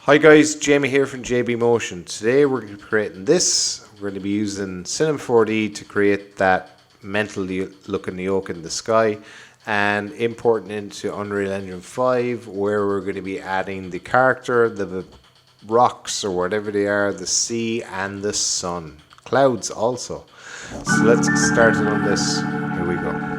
Hi guys, Jamie here from JB Motion. Today we're going to be creating this. We're going to be using C4D to create that mental looking yoke in the sky and importing into Unreal Engine 5 where we're going to be adding the character, the rocks or whatever they are, the sea and the sun. Clouds also. So let's get started on this. Here we go.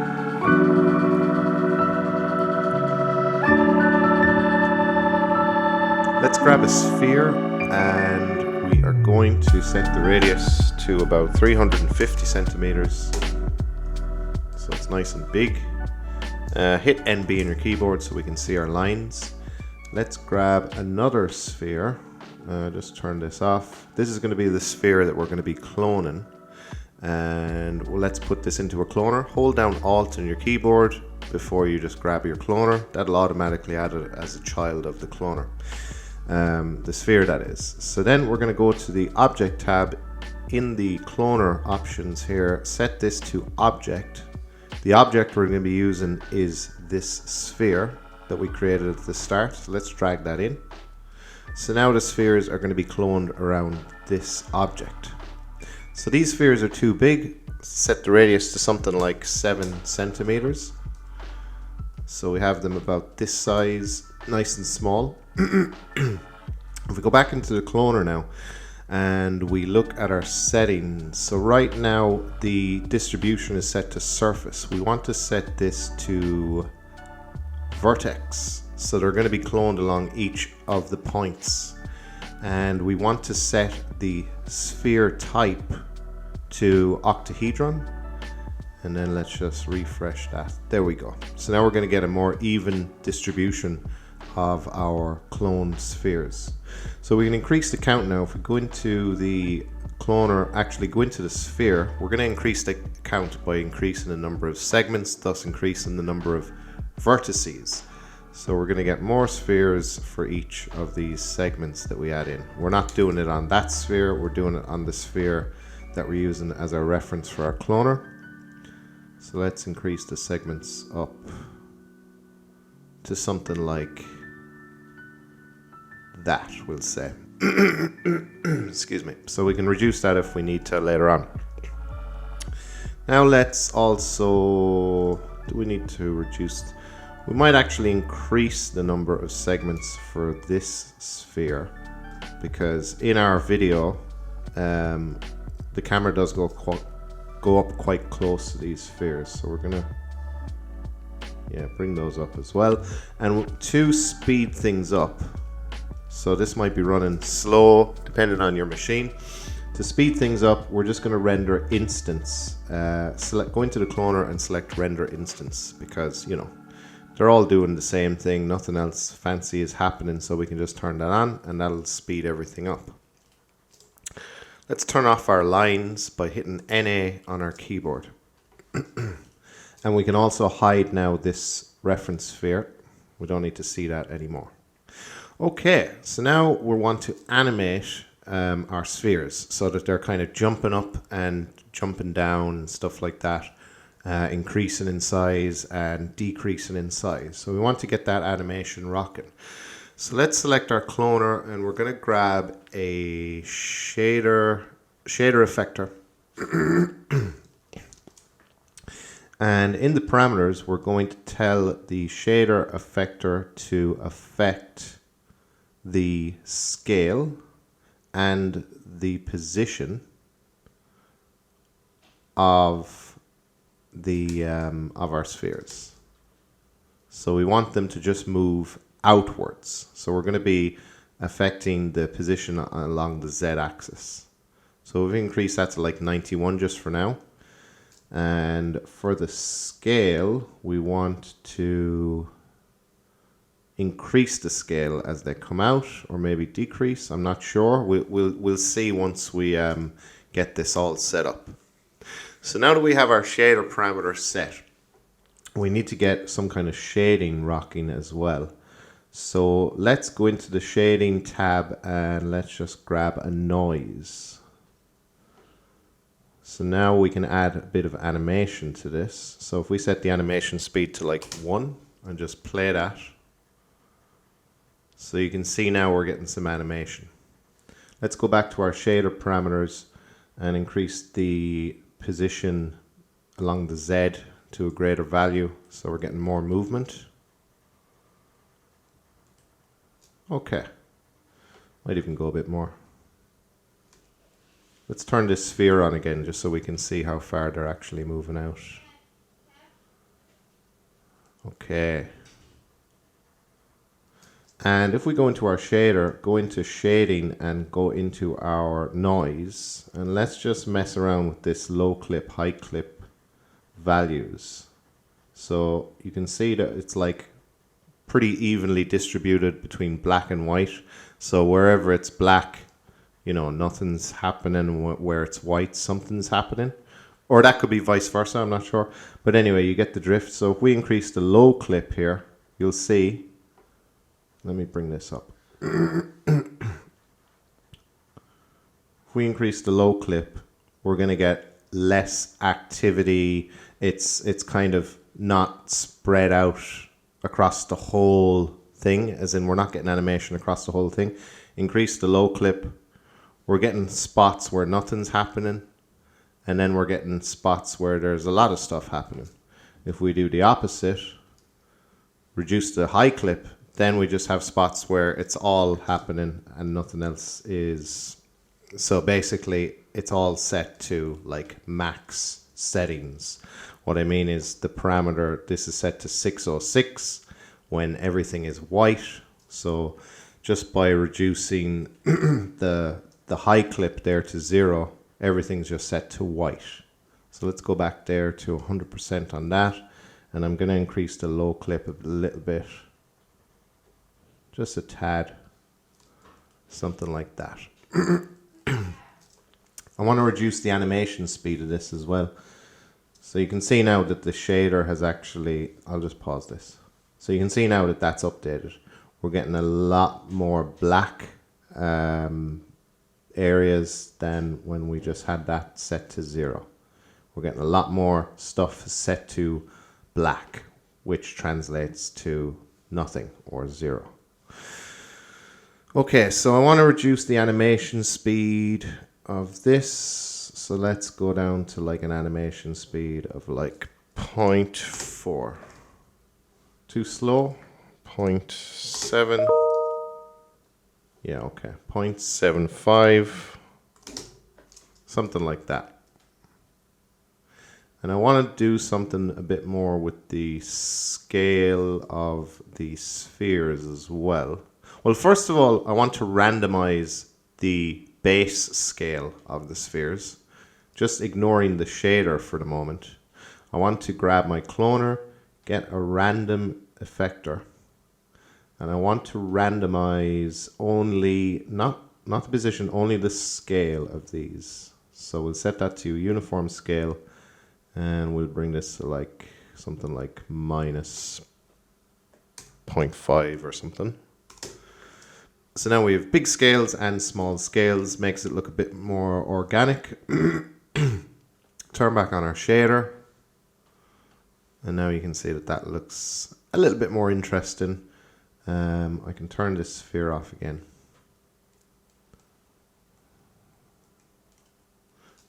Let's grab a sphere and we are going to set the radius to about 350 centimeters. So it's nice and big. Hit NB in your keyboard so we can see our lines. Let's grab another sphere. Just turn this off. This is going to be the sphere that we're going to be cloning. And let's put this into a cloner. Hold down Alt on your keyboard before you just grab your cloner. That'll automatically add it as a child of the cloner. The sphere, that is. So then we're going to go to the Object tab in the cloner options here. Set this to Object. The object we're going to be using is this sphere that we created at the start. So let's drag that in. So now the spheres are going to be cloned around this object. So these spheres are too big. Set the radius to something like 7 centimeters. So we have them about this size, nice and small. If we go back into the cloner now and we look at our settings, so right now the distribution is set to surface. We want to set this to vertex, so they're going to be cloned along each of the points, and we want to set the sphere type to octahedron, and then let's just refresh that. There we go. So now we're going to get a more even distribution of our cloned spheres. So we can increase the count now. If we go into the cloner, actually go into the sphere, we're going to increase the count by increasing the number of segments, thus increasing the number of vertices. So we're going to get more spheres for each of these segments that we add in. We're not doing it on that sphere, we're doing it on the sphere that we're using as our reference for our cloner. So let's increase the segments up to something like that, we'll say. Excuse me. So we can reduce that if we need to later on. Now let's also, do we need to reduce? We might actually increase the number of segments for this sphere, because in our video the camera does go up quite close to these spheres, so we're gonna bring those up as well. And to speed things up, so this might be running slow depending on your machine. To speed things up, we're just going to render instance. Go into the cloner and select render instance, because you know they're all doing the same thing, nothing else fancy is happening, so we can just turn that on and that'll speed everything up. Let's turn off our lines by hitting NA on our keyboard. And we can also hide now this reference sphere. We don't need to see that anymore. Okay, so now we want to animate our spheres so that they're kind of jumping up and jumping down and stuff like that, increasing in size and decreasing in size. So we want to get that animation rocking. So let's select our cloner and we're going to grab a shader effector. And in the parameters, we're going to tell the shader effector to affect the scale and the position of the of our spheres. So we want them to just move outwards. So we're going to be affecting the position along the z-axis. So we've increased that to like 91 just for now. And for the scale, we want to increase the scale as they come out, or maybe decrease. I'm not sure. We'll see once we get this all set up. So now that we have our shader parameter set, we need to get some kind of shading rocking as well. So let's go into the shading tab and let's just grab a noise. So now we can add a bit of animation to this. So if we set the animation speed to like 1 and just play that, So you can see now we're getting some animation. Let's go back to our shader parameters and increase the position along the Z to a greater value, so we're getting more movement. Okay, might even go a bit more. Let's turn this sphere on again just so we can see how far they're actually moving out. Okay. And if we go into our shader, go into shading and go into our noise, and let's just mess around with this low clip, high clip values. So you can see that it's like pretty evenly distributed between black and white. So wherever it's black, you know, nothing's happening. Where it's white, something's happening. Or that could be vice versa, I'm not sure. But anyway, you get the drift. So if we increase the low clip here, you'll see, let me bring this up. If we increase the low clip, we're going to get less activity. It's kind of not spread out across the whole thing, as in we're not getting animation across the whole thing. Increase the low clip, we're getting spots where nothing's happening, and then we're getting spots where there's a lot of stuff happening. If we do the opposite, reduce the high clip, then we just have spots where it's all happening and nothing else is. So basically it's all set to like max settings. What I mean is the parameter, this is set to 606 when everything is white. So just by reducing the high clip there to 0, everything's just set to white. So let's go back there to 100% on that. And I'm going to increase the low clip a little bit. Just a tad. Something like that. I want to reduce the animation speed of this as well. So you can see now that the shader has actually, I'll just pause this. So you can see now that that's updated. We're getting a lot more black areas than when we just had that set to 0. We're getting a lot more stuff set to black, which translates to nothing or 0. Okay, so I want to reduce the animation speed of this. So let's go down to like an animation speed of like 0.4. Too slow. 0.7. Yeah, okay. 0.75. Something like that. And I want to do something a bit more with the scale of the spheres as well. Well, first of all, I want to randomize the base scale of the spheres, just ignoring the shader for the moment. I want to grab my cloner, get a random effector, and I want to randomize only, not the position, only the scale of these. So we'll set that to uniform scale, and we'll bring this to like something like minus 0.5 or something. So now we have big scales and small scales, makes it look a bit more organic. Turn back on our shader. And now you can see that that looks a little bit more interesting. I can turn this sphere off again.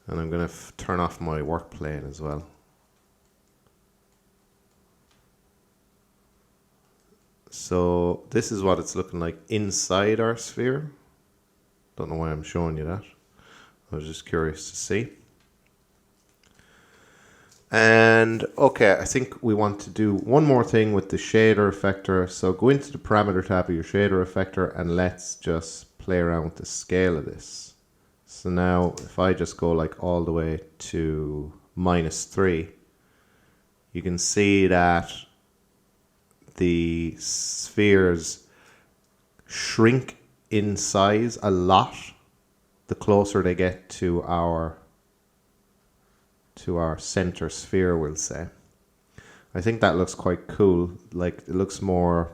And I'm going to turn off my work plane as well. So this is what it's looking like inside our sphere. Don't know why I'm showing you that. I was just curious to see. And okay, I think we want to do one more thing with the shader effector. So go into the parameter tab of your shader effector and let's just play around with the scale of this. So now if I just go like all the way to -3, you can see that the spheres shrink in size a lot the closer they get to our center sphere, we'll say. I think that looks quite cool. Like it looks more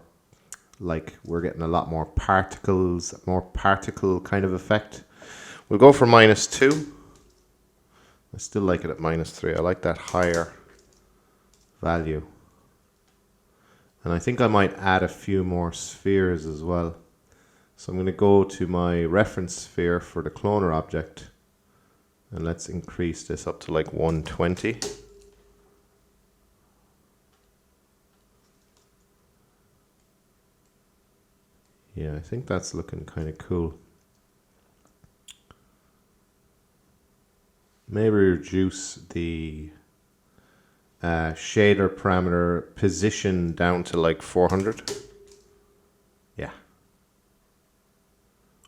like we're getting a lot more particles, more particle kind of effect. We'll go for -2. I still like it at -3. I like that higher value. And I think I might add a few more spheres as well. So I'm going to go to my reference sphere for the cloner object. And let's increase this up to like 120. Yeah, I think that's looking kind of cool. Maybe reduce the shader parameter position down to like 400. Yeah.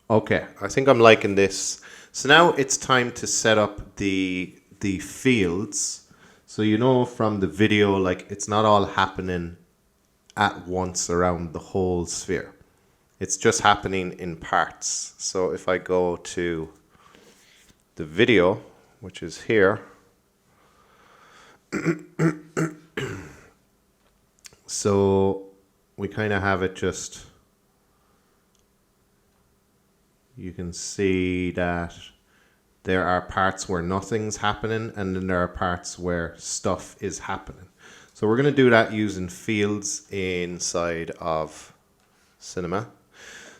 Okay, I think I'm liking this. So now it's time to set up the fields. So you know from the video, like it's not all happening at once around the whole sphere. It's just happening in parts. So if I go to the video, which is here, so we kind of have it just, you can see that there are parts where nothing's happening and then there are parts where stuff is happening. So we're going to do that using fields inside of Cinema.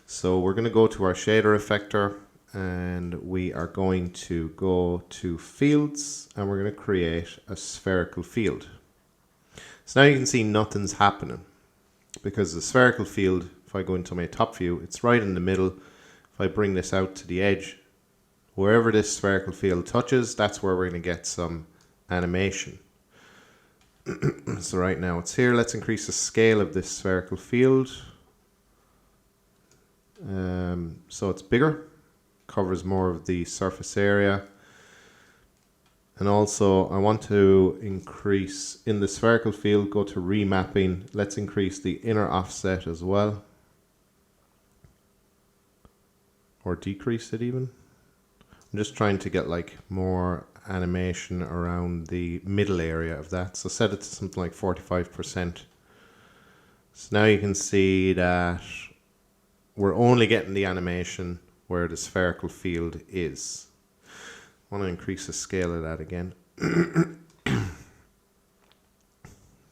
So we're going to go to our shader effector and we are going to go to fields and we're going to create a spherical field. So now you can see nothing's happening because the spherical field, if I go into my top view, it's right in the middle. If I bring this out to the edge, wherever this spherical field touches, that's where we're going to get some animation. So right now it's here. Let's increase the scale of this spherical field. So it's bigger, covers more of the surface area. And also I want to increase in the spherical field, go to remapping. Let's increase the inner offset as well. Or decrease it even. I'm just trying to get like more animation around the middle area of that. So set it to something like 45%. So now you can see that we're only getting the animation where the spherical field is. I want to increase the scale of that again.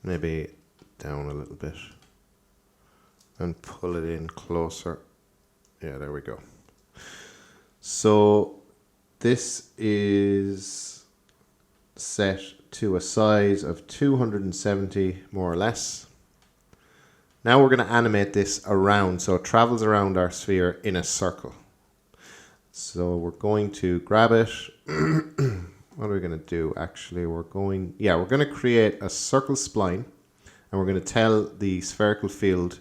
Maybe down a little bit. And pull it in closer. Yeah, there we go. So this is set to a size of 270 more or less. Now we're going to animate this around, so it travels around our sphere in a circle. So we're going to grab it. What are we going to do? Actually, we're going to create a circle spline, and we're going to tell the spherical field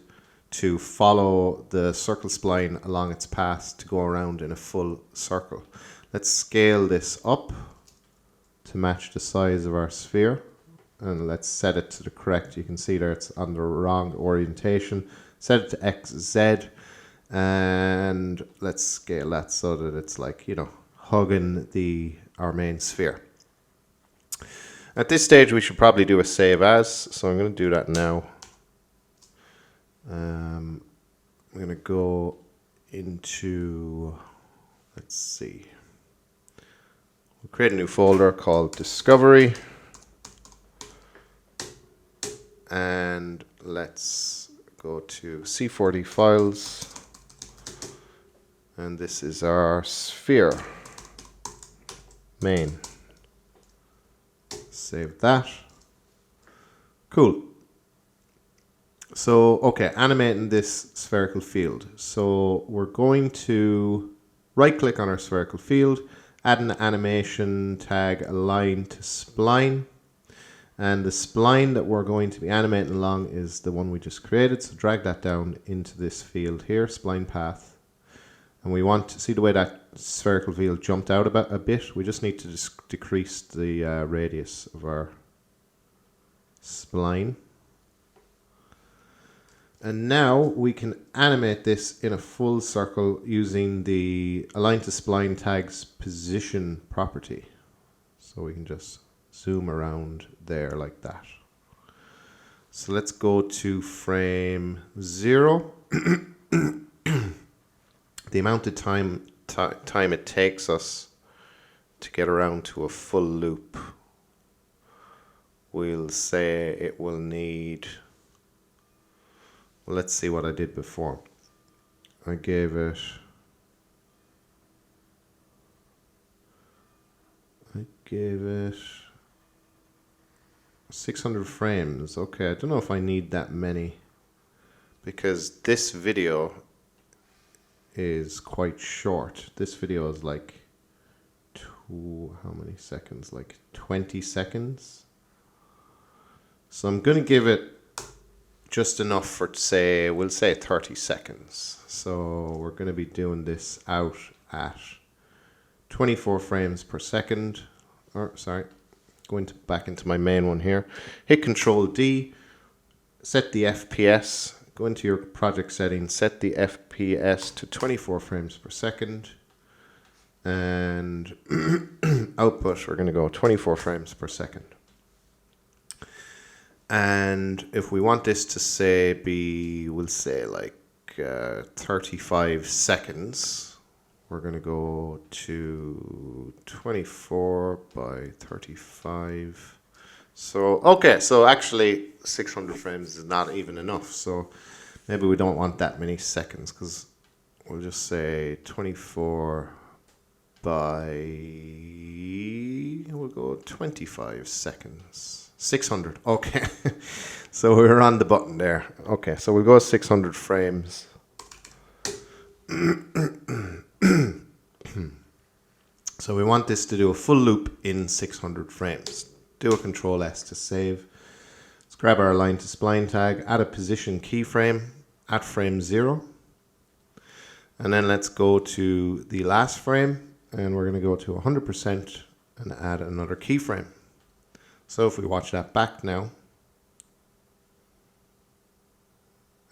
to follow the circle spline along its path to go around in a full circle. Let's scale this up to match the size of our sphere. And let's set it to the correct. You can see there it's on the wrong orientation. Set it to XZ. And let's scale that so that it's like, you know, hugging our main sphere. At this stage, we should probably do a save as. So I'm going to do that now. I'm going to go into, let's see. We'll create a new folder called Discovery. And let's go to C4D files. And this is our sphere main. Save that. Cool. So, okay, animating this spherical field. So we're going to right click on our spherical field, add an animation tag align to spline. And the spline that we're going to be animating along is the one we just created. So drag that down into this field here, spline path. And we want to see the way that spherical field jumped out about a bit. We just need to decrease the radius of our spline. And now we can animate this in a full circle using the align to spline tag's position property. So we can just zoom around there like that. So let's go to frame 0. The amount of time it takes us to get around to a full loop, we'll say it will need Well, let's see what I did before. I gave it 600 frames. Okay, I don't know if I need that many, because this video is quite short. This video is like how many seconds? Like 20 seconds. So I'm going to give it just enough for, we'll say 30 seconds. So we're going to be doing this out at 24 frames per second. Or sorry, going back into my main one here. Hit Control D, set the FPS, go into your project settings, set the FPS to 24 frames per second. And output, we're going to go 24 frames per second. And if we want this to we'll say like 35 seconds, we're going to go to 24 by 35. So, okay, so actually 600 frames is not even enough. So maybe we don't want that many seconds, because we'll just say 24 by, we'll go 25 seconds. 600, okay. So we're on the button there. Okay, so we'll go 600 frames. So we want this to do a full loop in 600 frames. Do a Control S to save. Let's grab our align to spline tag, add a position keyframe at frame 0. And then let's go to the last frame, and we're going to go to 100% and add another keyframe. So if we watch that back now,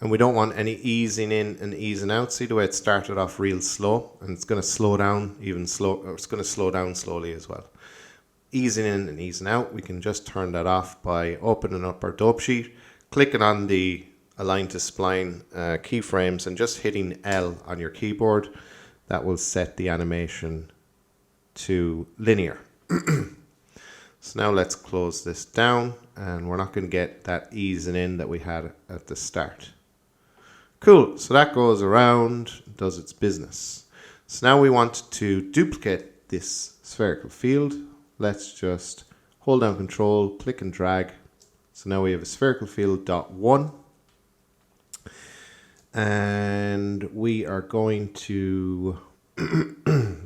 and we don't want any easing in and easing out. See the way it started off real slow, and it's going to slow down even slow, or it's going to slow down slowly as well. Easing in and easing out, we can just turn that off by opening up our dope sheet, clicking on the align to spline keyframes, and just hitting L on your keyboard. That will set the animation to linear. So now let's close this down, and we're not going to get that easing in that we had at the start. Cool, so that goes around, does its business. So now we want to duplicate this spherical field. Let's just hold down Control, click and drag. So now we have a spherical field .1. And we are going to,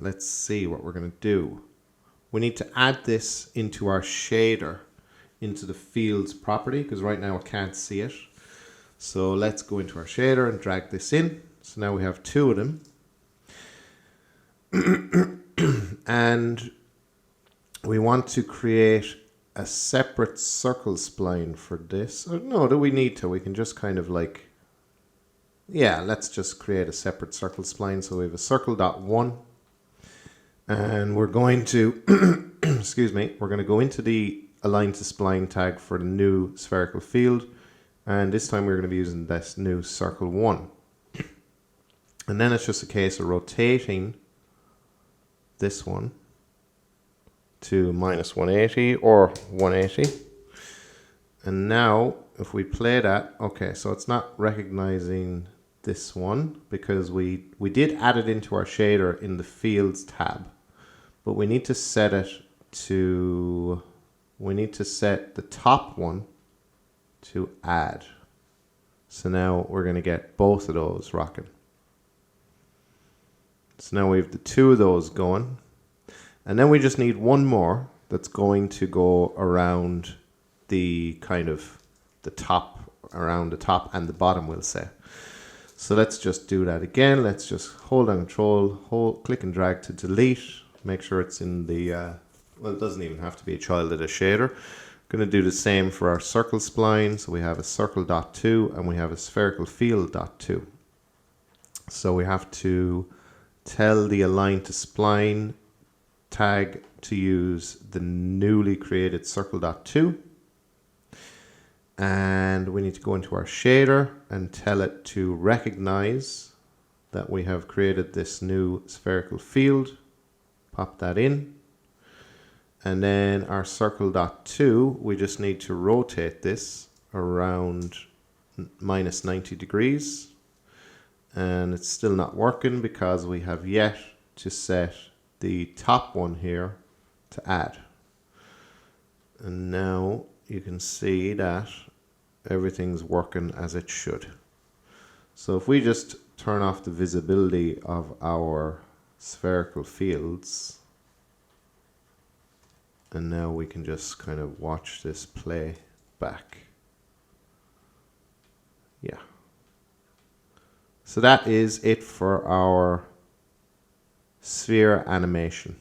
let's see what we're going to do. We need to add this into our shader, into the fields property, because right now I can't see it. So let's go into our shader and drag this in. So now we have two of them. And we want to create a separate circle spline for this. No, do we need to? We can just kind of like, yeah, let's just create a separate circle spline. So we have a circle.1. And we're going to, excuse me, we're going to go into the align to spline tag for the new spherical field. And this time we're going to be using this new circle 1. And then it's just a case of rotating this one to -180 or 180. And now if we play that, okay, so it's not recognizing this one because we did add it into our shader in the fields tab, but we need to set it to, we need to set the top one to add. So now we're going to get both of those rocking. So now we have the two of those going, and then we just need one more that's going to go around the kind of the top, around the top and the bottom, we'll say. So let's just do that again. Let's just hold down Control, hold, click and drag to delete. Make sure it's in the, well, it doesn't even have to be a child of the shader. Going to do the same for our circle spline. So we have a circle.2 and we have a spherical field.2. So we have to tell the align to spline tag to use the newly created circle.2. And we need to go into our shader and tell it to recognize that we have created this new spherical field. Pop that in. And then our circle.2, we just need to rotate this around minus 90 degrees. And it's still not working because we have yet to set the top one here to add. And now you can see that everything's working as it should. So if we just turn off the visibility of our spherical fields, and now we can just kind of watch this play back. Yeah. So that is it for our sphere animation.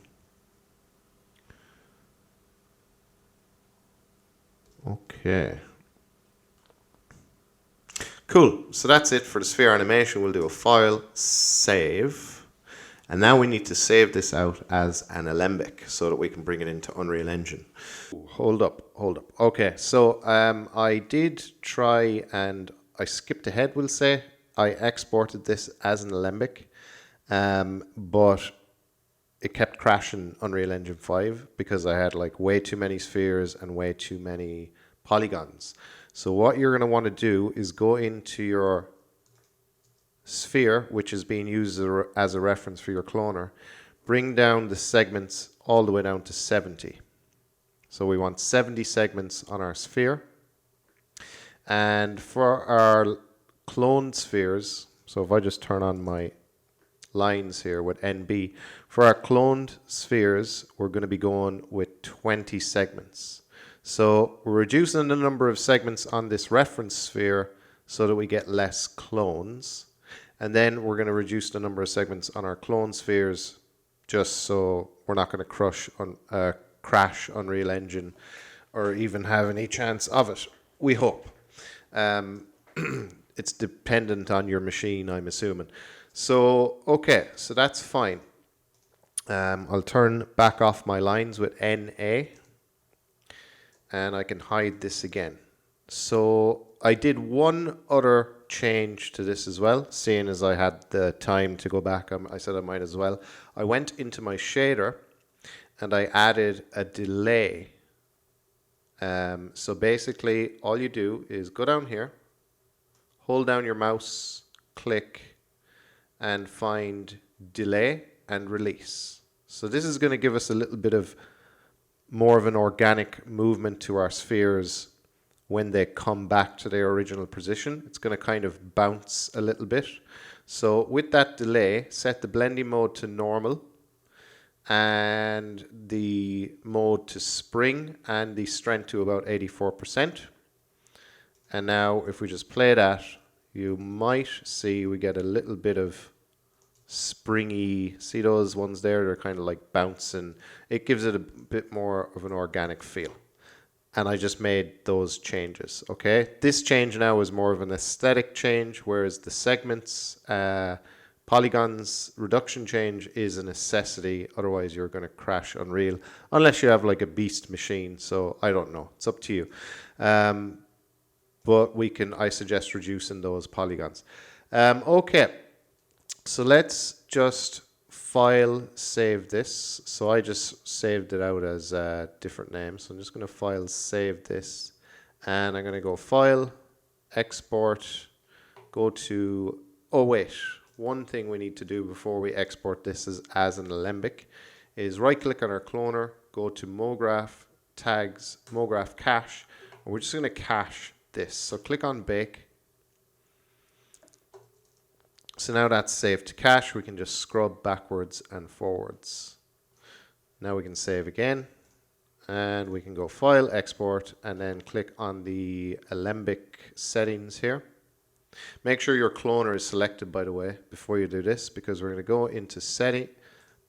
Okay. Cool. So that's it for the sphere animation. We'll do a file, save. And now we need to save this out as an alembic so that we can bring it into Unreal Engine. Hold up. Okay, so I did try and I skipped ahead, we'll say. I exported this as an alembic, but it kept crashing Unreal Engine 5 because I had like way too many spheres and way too many polygons. So what you're going to want to do is go into your sphere, which is being used as a reference for your cloner, bring down the segments all the way down to 70. So we want 70 segments on our sphere. And for our cloned spheres, so if I just turn on my lines here with NB, for our cloned spheres, we're going to be going with 20 segments. So we're reducing the number of segments on this reference sphere so that we get less clones. And then we're going to reduce the number of segments on our clone spheres just so we're not going to crash Unreal Engine or even have any chance of it, we hope. It's dependent on your machine, I'm assuming. So, okay, so that's fine. I'll turn back off my lines with NA. And I can hide this again. So I did one other change to this as well, seeing as I had the time to go back. I said I might as well. I went into my shader and I added a delay. So basically all you do is go down here, hold down your mouse, click, and find delay and release. So this is going to give us a little bit of more of an organic movement to our spheres when they come back to their original position. It's going to kind of bounce a little bit. So with that delay, set the blending mode to normal and the mode to spring and the strength to about 84%. And now if we just play that, you might see we get a little bit of springy, see those ones there? They're kind of like bouncing. It gives it a bit more of an organic feel. And I just made those changes, okay? This change now is more of an aesthetic change, whereas the segments, polygons reduction change is a necessity. Otherwise, you're going to crash Unreal, unless you have like a beast machine. So I don't know. It's up to you. But I suggest reducing those polygons. Okay. So let's just file save this. So I just saved it out as a different name. So I'm just going to file save this. And I'm going to go file, export, go to, oh wait, one thing we need to do before we export this as an alembic is right click on our cloner, go to MoGraph, tags, MoGraph cache, and we're just going to cache this. So click on bake. So now that's saved to cache, we can just scrub backwards and forwards. Now we can save again, and we can go File, Export, and then click on the Alembic settings here. Make sure your cloner is selected, by the way, before you do this, because we're going to go into Setting,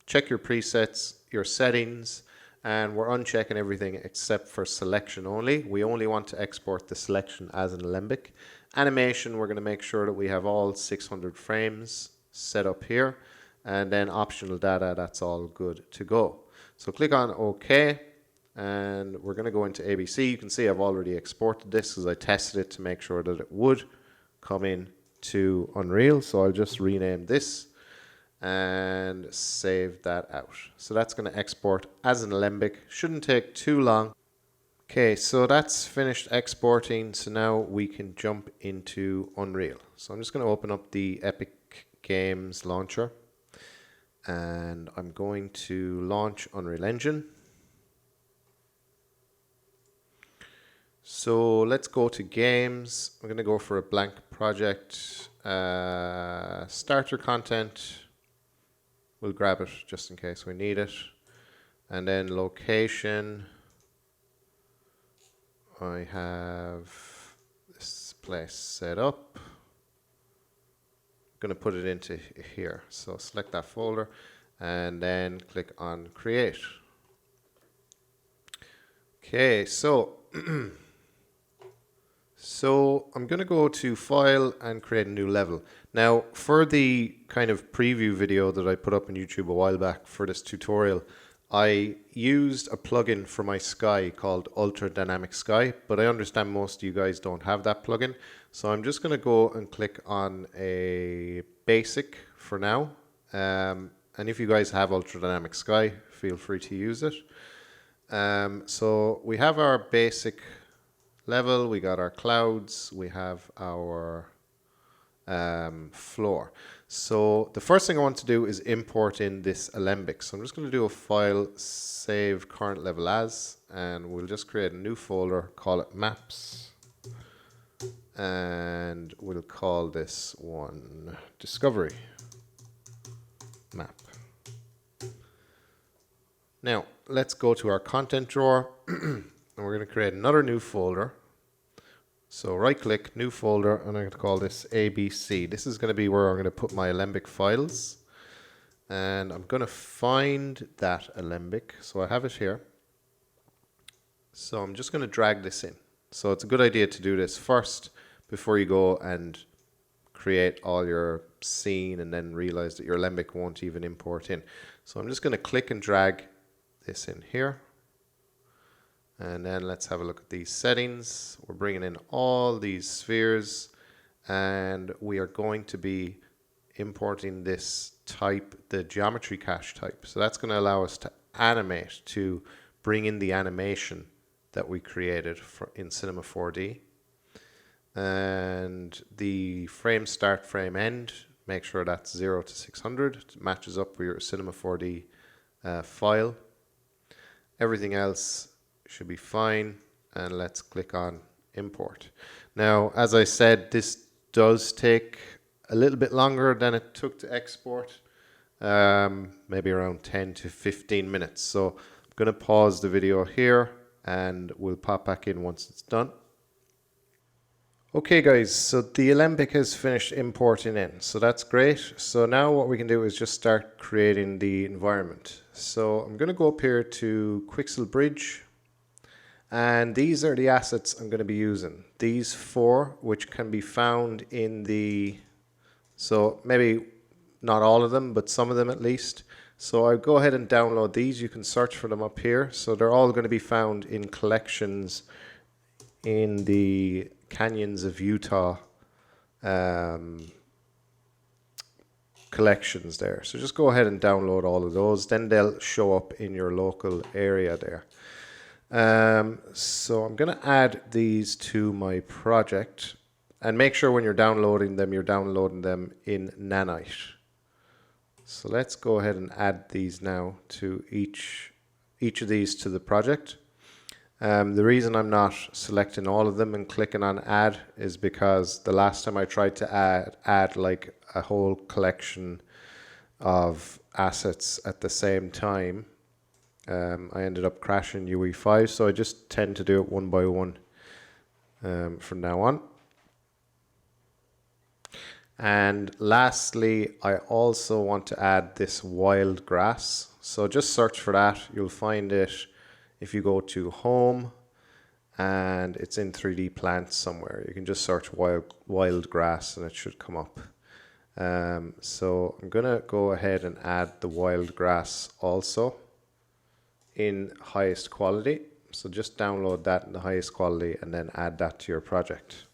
check your presets, your settings, and we're unchecking everything except for selection only. We only want to export the selection as an alembic. Animation, we're going to make sure that we have all 600 frames set up here. And then optional data, that's all good to go. So click on OK. And we're going to go into ABC. You can see I've already exported this because I tested it to make sure that it would come in to Unreal. So I'll just rename this and save that out. So that's going to export as an alembic. Shouldn't take too long. Okay, so that's finished exporting. So now we can jump into Unreal. So I'm just going to open up the Epic Games launcher and I'm going to launch Unreal Engine. So let's go to games. I'm going to go for a blank project. Starter content. We'll grab it just in case we need it. And then location. I have this place set up. I'm going to put it into here. So select that folder and then click on create. Okay, so so I'm going to go to file and create a new level. Now for the kind of preview video that I put up on YouTube a while back for this tutorial, I used a plugin for my sky called Ultra Dynamic Sky, but I understand most of you guys don't have that plugin. So I'm just going to go and click on a basic for now. And if you guys have Ultra Dynamic Sky, feel free to use it. So we have our basic level, we got our clouds, we have our floor. So the first thing I want to do is import in this Alembic. So I'm just going to do a file, save current level as, and we'll just create a new folder, call it maps, and we'll call this one discovery map. Now let's go to our content drawer and we're going to create another new folder. So right click, new folder, and I'm going to call this ABC. This is going to be where I'm going to put my Alembic files. And I'm going to find that Alembic. So I have it here. So I'm just going to drag this in. So it's a good idea to do this first before you go and create all your scene and then realize that your Alembic won't even import in. So I'm just going to click and drag this in here. And then let's have a look at these settings. We're bringing in all these spheres and we are going to be importing this type, the geometry cache type. So that's going to allow us to animate, to bring in the animation that we created in Cinema 4D. And the frame start, frame end, make sure that's 0 to 600. It matches up with your Cinema 4D file. Everything else should be fine, and let's click on import. Now as I said, this does take a little bit longer than it took to export, maybe around 10 to 15 minutes. So I'm going to pause the video here and we'll pop back in once it's done. Okay guys, so the Alembic has finished importing in, so that's great. So now what we can do is just start creating the environment. So I'm going to go up here to Quixel Bridge. And these are the assets I'm going to be using. These 4, which can be found in the, so maybe not all of them, but some of them at least. So I'll go ahead and download these. You can search for them up here. So they're all going to be found in collections in the Canyons of Utah collections there. So just go ahead and download all of those. Then they'll show up in your local area there. So I'm going to add these to my project and make sure when you're downloading them in Nanite. So let's go ahead and add these now to each of these to the project. The reason I'm not selecting all of them and clicking on add is because the last time I tried to add like a whole collection of assets at the same time, I ended up crashing UE5, so I just tend to do it one by one from now on. And lastly, I also want to add this wild grass. So just search for that. You'll find it if you go to home and it's in 3D plants somewhere. You can just search wild grass and it should come up. So I'm going to go ahead and add the wild grass also in highest quality. So just download that in the highest quality and then add that to your project.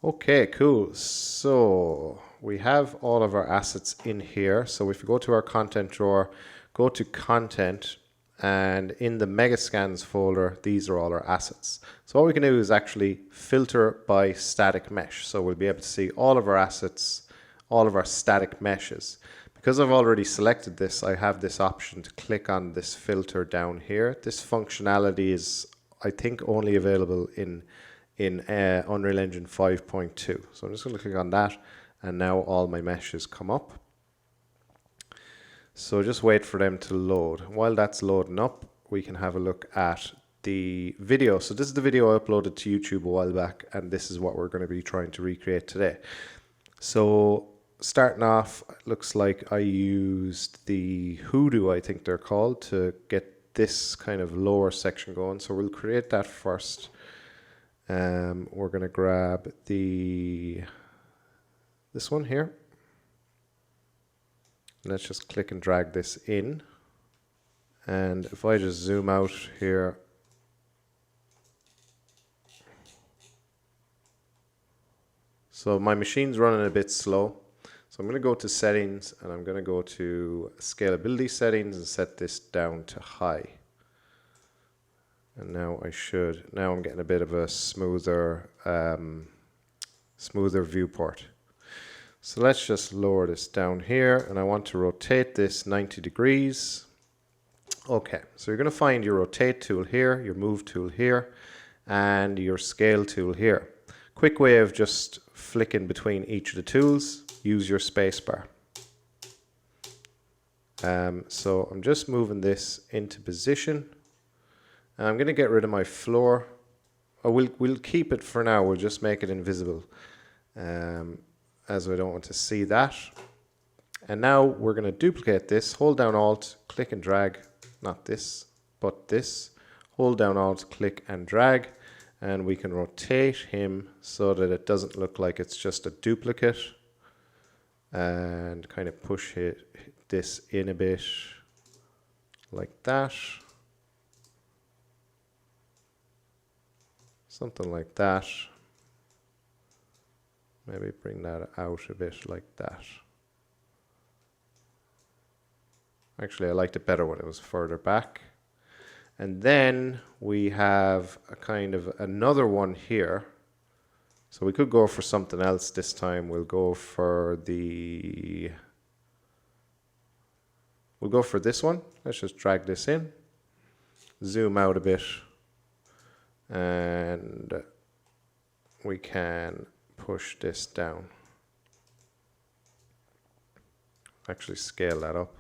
Okay, cool. So we have all of our assets in here. So if we go to our content drawer, go to content, and in the Megascans folder, these are all our assets. So what we can do is actually filter by static mesh. So we'll be able to see all of our assets, all of our static meshes. Because I've already selected this, I have this option to click on this filter down here. This functionality is, I think, only available in Unreal Engine 5.2. So I'm just going to click on that, and now all my meshes come up. So just wait for them to load. While that's loading up, we can have a look at the video. So this is the video I uploaded to YouTube a while back, and this is what we're going to be trying to recreate today. So starting off, it looks like I used the hoodoo, I think they're called, to get this kind of lower section going. So we'll create that first. We're going to grab this one here. Let's just click and drag this in. And if I just zoom out here, so my machine's running a bit slow. So I'm going to go to settings, and I'm going to go to scalability settings and set this down to high. And now I'm getting a bit of a smoother viewport. So let's just lower this down here, and I want to rotate this 90 degrees. Okay, so you're going to find your rotate tool here, your move tool here, and your scale tool here. Quick way of just flicking between each of the tools, use your space bar. So I'm just moving this into position, and I'm going to get rid of my floor. We'll keep it for now, we'll just make it invisible. As I don't want to see that. And now we're going to duplicate this, hold down Alt, click and drag, not this, but this. Hold down Alt, click and drag, and we can rotate him so that it doesn't look like it's just a duplicate, and kind of push this in a bit like that. Something like that. Maybe bring that out a bit like that. Actually, I liked it better when it was further back. And then we have a kind of another one here. So we could go for something else this time. We'll go for this one. Let's just drag this in. Zoom out a bit. And we can push this down. Actually scale that up.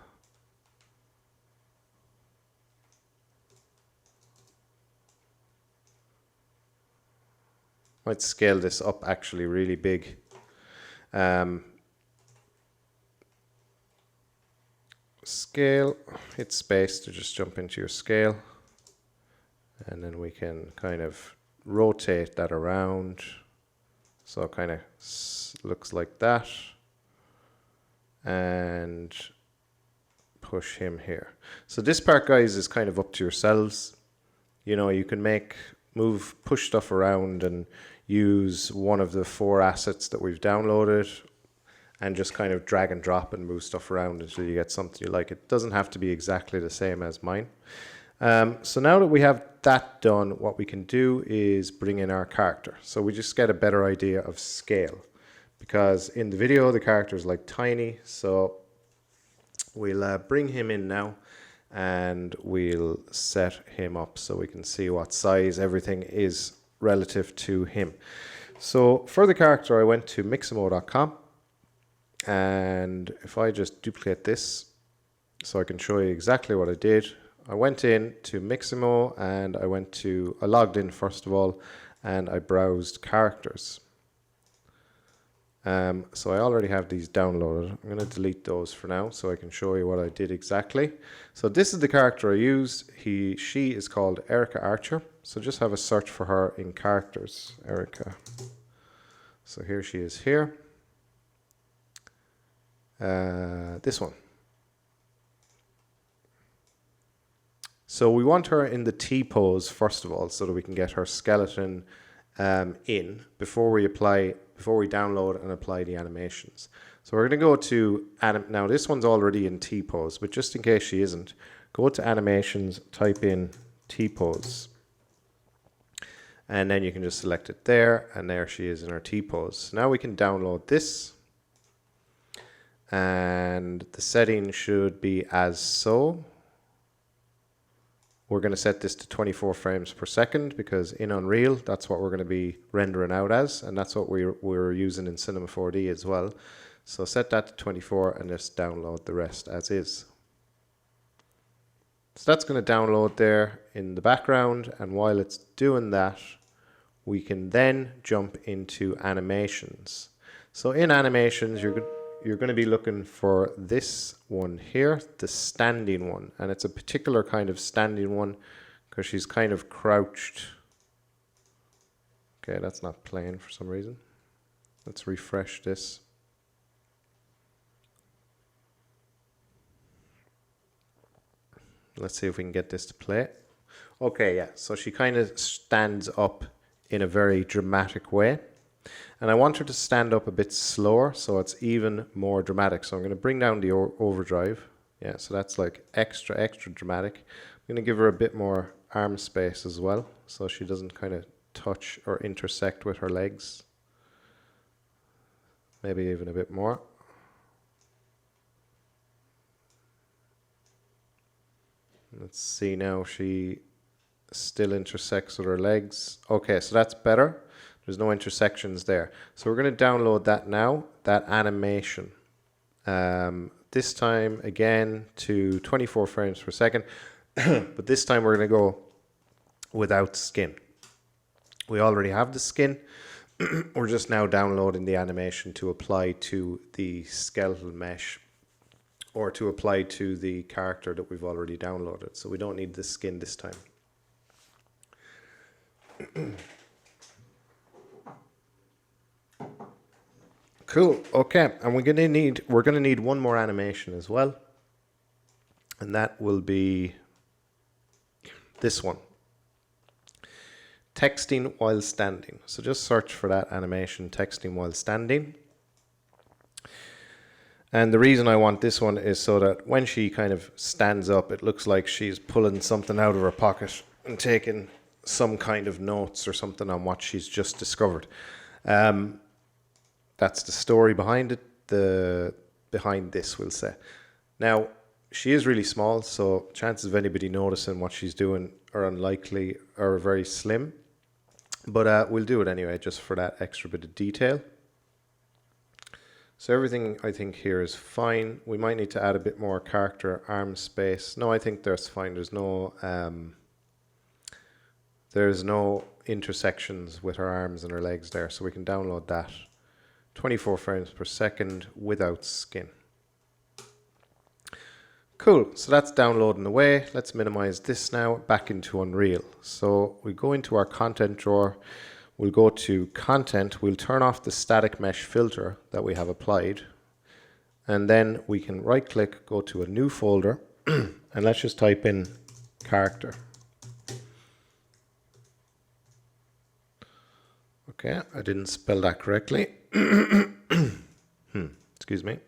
Might scale this up actually really big. Scale, hit space to just jump into your scale. And then we can kind of rotate that around. So it kind of looks like that, and push him here. So this part, guys, is kind of up to yourselves. You know, you can push stuff around and use one of the 4 assets that we've downloaded and just kind of drag and drop and move stuff around until you get something you like. It doesn't have to be exactly the same as mine. So now that we have that done, what we can do is bring in our character. So we just get a better idea of scale, because in the video the character is like tiny. So we'll bring him in now, and we'll set him up so we can see what size everything is relative to him. So for the character, I went to mixamo.com, and if I just duplicate this so I can show you exactly what I did, I went in to Mixamo, and I logged in first of all, and I browsed characters. So I already have these downloaded. I'm going to delete those for now so I can show you what I did exactly. So this is the character I used. She is called Erica Archer. So just have a search for her in characters, Erica. So here she is here. This one. So we want her in the T pose first of all, so that we can get her skeleton in before we download and apply the animations. So we're going to go to now this one's already in T pose, but just in case she isn't, go to animations, type in T-pose. And then you can just select it there, and there she is in her T-pose. Now we can download this. And the setting should be as so. We're going to set this to 24 frames per second because in Unreal, that's what we're going to be rendering out as, and that's what we're using in Cinema 4D as well. So set that to 24 and just download the rest as is. So that's going to download there in the background, and while it's doing that, we can then jump into animations. So in animations, you're going to be looking for this one here, the standing one. And it's a particular kind of standing one because she's kind of crouched. Okay, that's not playing for some reason. Let's refresh this. Let's see if we can get this to play. Okay, yeah, so she kind of stands up in a very dramatic way. And I want her to stand up a bit slower so it's even more dramatic. So I'm going to bring down the overdrive. Yeah, so that's like extra dramatic. I'm going to give her a bit more arm space as well so she doesn't kind of touch or intersect with her legs. Maybe even a bit more. Let's see now, she still intersects with her legs. Okay, so that's better. There's no intersections there. So we're going to download that now, that animation. This time again to 24 frames per second. But this time we're going to go without skin. We already have the skin. We're just now downloading the animation to apply to the skeletal mesh or to apply to the character that we've already downloaded. So we don't need the skin this time. Cool. Okay, and we're gonna need one more animation as well, and that will be this one. Texting while standing. So just search for that animation, texting while standing. And the reason I want this one is so that when she kind of stands up, it looks like she's pulling something out of her pocket and taking some kind of notes or something on what she's just discovered. That's the story behind it, behind this, we'll say. Now, she is really small, so chances of anybody noticing what she's doing are unlikely or very slim. But we'll do it anyway, just for that extra bit of detail. So everything, I think, here is fine. We might need to add a bit more character arm space. No, I think that's fine. There's no intersections with her arms and her legs there, so we can download that. 24 frames per second without skin. Cool, so that's downloading away. Let's minimize this now, back into Unreal. So we go into our content drawer, we'll go to content, we'll turn off the static mesh filter that we have applied, and then we can right click, go to a new folder, and let's just type in character. Okay, I didn't spell that correctly. Excuse me.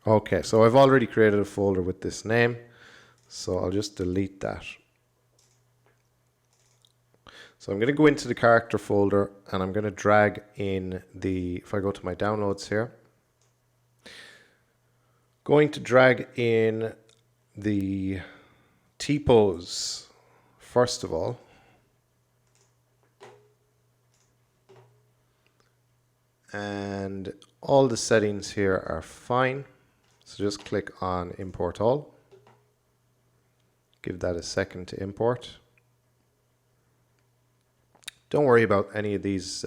Okay, so I've already created a folder with this name, so I'll just delete that. So I'm going to go into the character folder and I'm going to drag in if I go to my downloads here, going to drag in the T-pose first of all. And all the settings here are fine. So just click on import all. Give that a second to import. Don't worry about any of these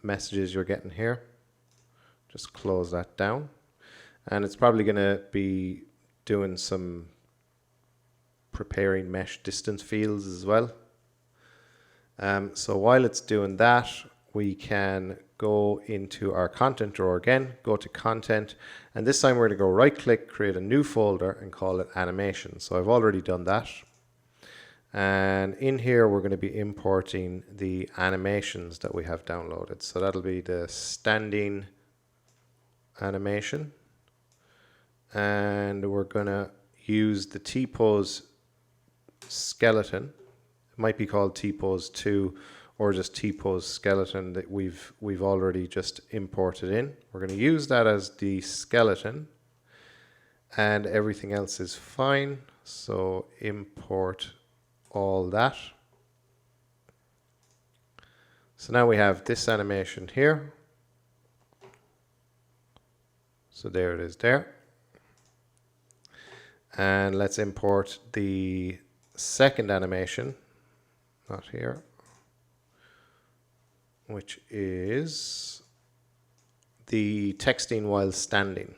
messages you're getting here. Just close that down. And it's probably going to be doing some preparing mesh distance fields as well. So while it's doing that, we can go into our content drawer again, go to content, and this time we're going to go right click, create a new folder and call it animation. So I've already done that. And in here, we're going to be importing the animations that we have downloaded. So that'll be the standing animation. And we're going to use the T-pose skeleton. It might be called T-pose 2 or just T-pose skeleton that we've already just imported in. We're going to use that as the skeleton, and everything else is fine. So import all that. So now we have this animation here. So there it is there. And let's import the second animation, not here, which is the texting while standing.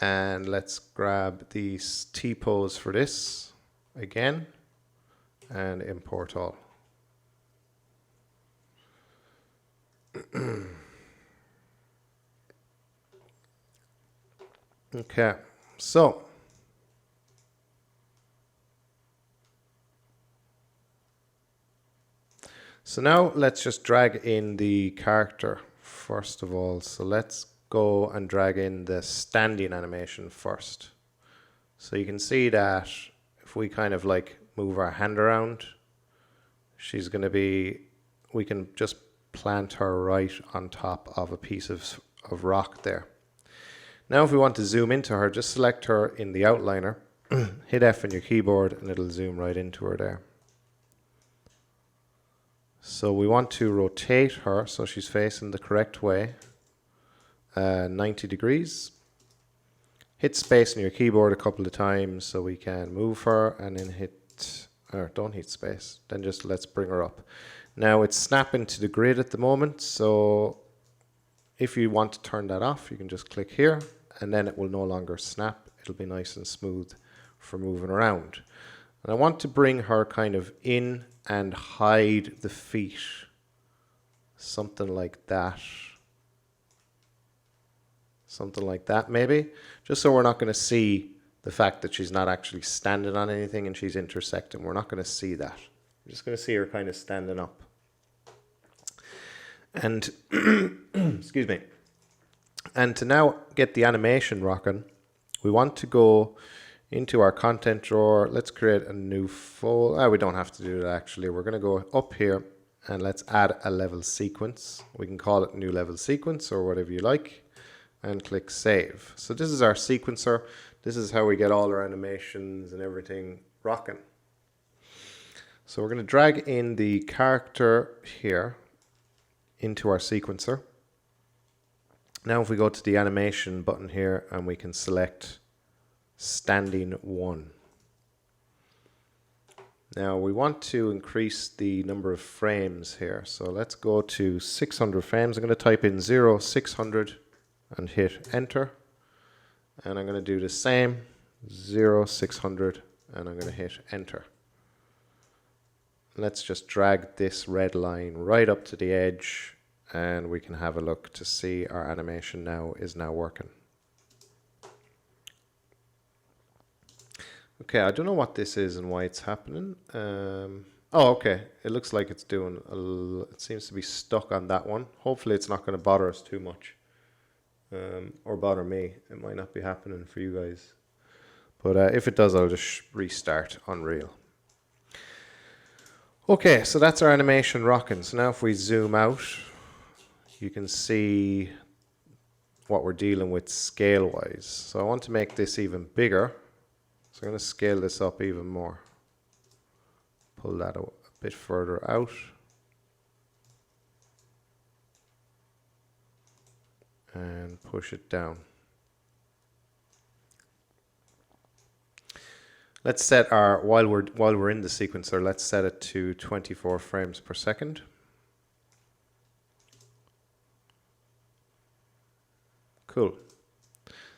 And let's grab the T-pose for this again and import all. Okay, so now let's just drag in the character first of all. So let's go and drag in the standing animation first. So you can see that if we kind of like move our hand around, she's going to be, we can just plant her right on top of a piece of rock there. Now if we want to zoom into her, just select her in the outliner, hit F on your keyboard, and it'll zoom right into her there. So we want to rotate her so she's facing the correct way, 90 degrees. Hit space on your keyboard a couple of times so we can move her, and then hit, or don't hit space, then just let's bring her up. Now it's snapping to the grid at the moment, so if you want to turn that off, you can just click here, and then it will no longer snap. It'll be nice and smooth for moving around. And I want to bring her kind of in and hide the feet, something like that. Something like that maybe, just so we're not going to see the fact that she's not actually standing on anything and she's intersecting. We're not going to see that. We're just going to see her kind of standing up. And excuse me. And to now get the animation rocking, we want to go into our content drawer. Let's create a new folder. We don't have to do that actually. We're going to go up here and let's add a level sequence. We can call it new level sequence or whatever you like, and click save. So this is our sequencer. This is how we get all our animations and everything rocking. So we're going to drag in the character here into our sequencer. Now if we go to the animation button here, and we can select standing 1. Now we want to increase the number of frames here. So let's go to 600 frames. I'm going to type in 0600 and hit enter. And I'm going to do the same, 0600, and I'm going to hit enter. Let's just drag this red line right up to the edge, and we can have a look to see our animation now is now working. Okay, I don't know what this is and why it's happening. Oh, okay. It looks like it's doing it seems to be stuck on that one. Hopefully it's not going to bother us too much. Or bother me. It might not be happening for you guys. But if it does, I'll just restart Unreal. Okay, so that's our animation rocking. So now if we zoom out, you can see what we're dealing with scale-wise. So I want to make this even bigger. So I'm going to scale this up even more. Pull that a bit further out. And push it down. Let's set our, while we're in the sequencer, let's set it to 24 frames per second. Cool.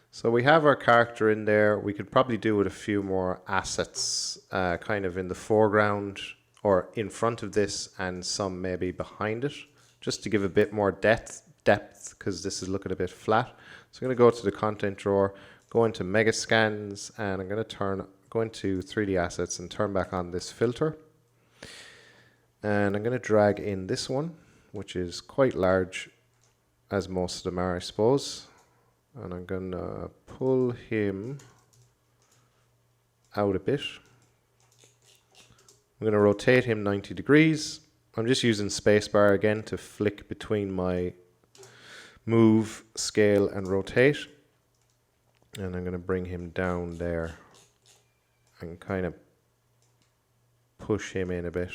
So we have our character in there. We could probably do with a few more assets kind of in the foreground or in front of this, and some maybe behind it, just to give a bit more depth because this is looking a bit flat. So I'm going to go to the content drawer, go into mega scans, and I'm going to go into 3D assets and turn back on this filter. And I'm going to drag in this one, which is quite large, as most of them are, I suppose. And I'm going to pull him out a bit. I'm going to rotate him 90 degrees. I'm just using spacebar again to flick between my move, scale, and rotate. And I'm going to bring him down there and kind of push him in a bit.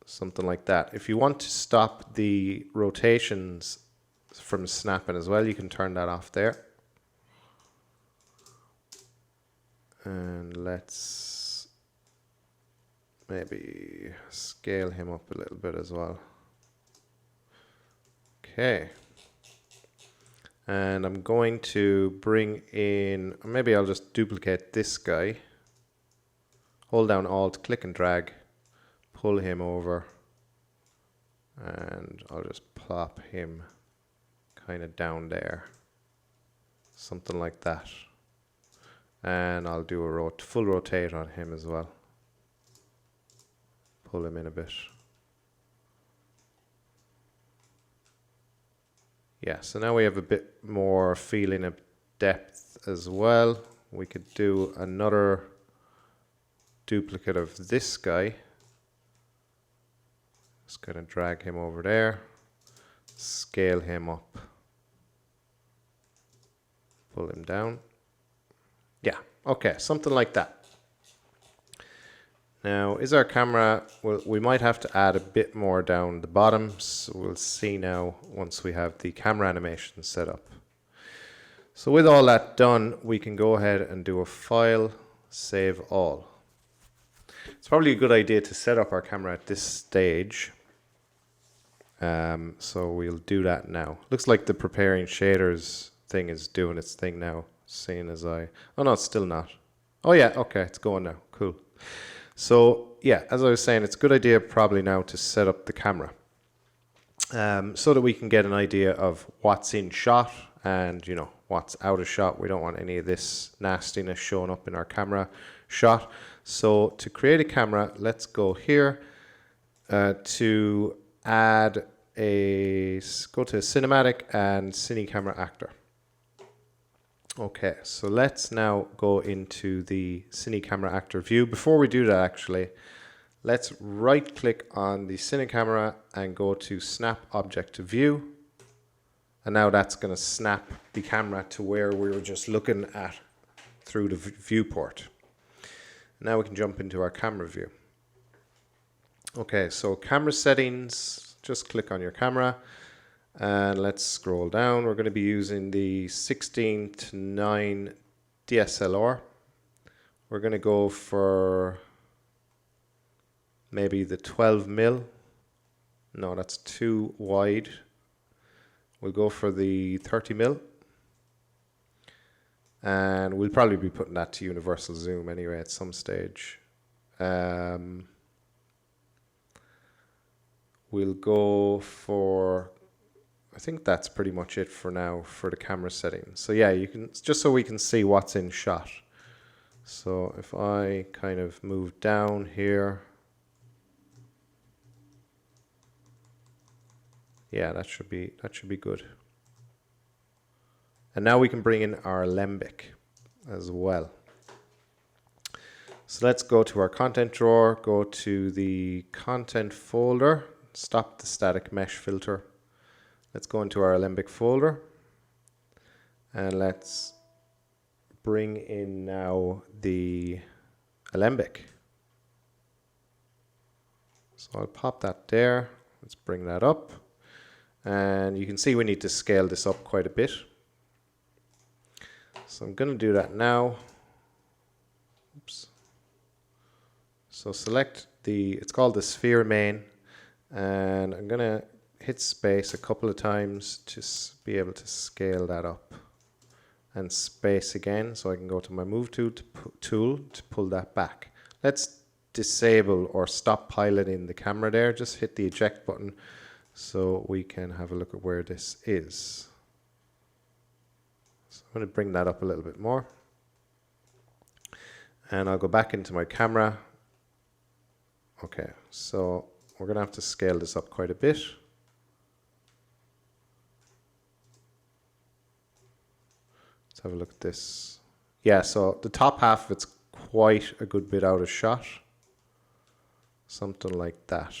Something like that. If you want to stop the rotations from snapping as well, you can turn that off there. And let's maybe scale him up a little bit as well. Okay. And I'm going to bring in, maybe I'll just duplicate this guy. Hold down Alt, click and drag, pull him over, and I'll just plop him kind of down there. Something like that. And I'll do a full rotate on him as well. Pull him in a bit. Yeah, so now we have a bit more feeling of depth as well. We could do another duplicate of this guy. Just going to drag him over there. Scale him up. Pull him down. Yeah, okay, something like that. Now, is our camera, well, we might have to add a bit more down the bottom, so we'll see now once we have the camera animation set up. So with all that done, we can go ahead and do a file, save all. It's probably a good idea to set up our camera at this stage. So we'll do that now. Looks like the preparing shaders thing is doing its thing now. Seeing as oh no, it's still not. Oh yeah, okay, it's going now. Cool. So yeah, as I was saying, it's a good idea probably now to set up the camera so that we can get an idea of what's in shot and, you know, what's out of shot. We don't want any of this nastiness showing up in our camera shot. So to create a camera, let's go here to add go to cinematic and cine camera actor. Okay, so let's now go into the Cine Camera Actor view. Before we do that, actually, let's right click on the Cine Camera and go to Snap Object to View. And now that's going to snap the camera to where we were just looking at through the viewport. Now we can jump into our camera view. Okay, so camera settings, just click on your camera. And let's scroll down. We're going to be using the 16:9 DSLR. We're going to go for maybe the 12mm. No, that's too wide. We'll go for the 30mm. And we'll probably be putting that to universal zoom anyway at some stage. We'll go for, I think that's pretty much it for now for the camera settings. So yeah, you can, just so we can see what's in shot. So if I kind of move down here, yeah, that should be good. And now we can bring in our alembic as well. So let's go to our content drawer, go to the content folder, stop the static mesh filter. Let's go into our alembic folder and let's bring in now the alembic. So I'll pop that there. Let's bring that up. And you can see we need to scale this up quite a bit. So I'm going to do that now. Oops. So select it's called the sphere main, and I'm going to hit space a couple of times to be able to scale that up, and space again so I can go to my move tool to pull that back. Let's disable or stop piloting the camera there. Just hit the eject button so we can have a look at where this is. So I'm going to bring that up a little bit more. And I'll go back into my camera. Okay, so we're going to have to scale this up quite a bit. Let's have a look at this. Yeah, so the top half of it's quite a good bit out of shot. Something like that.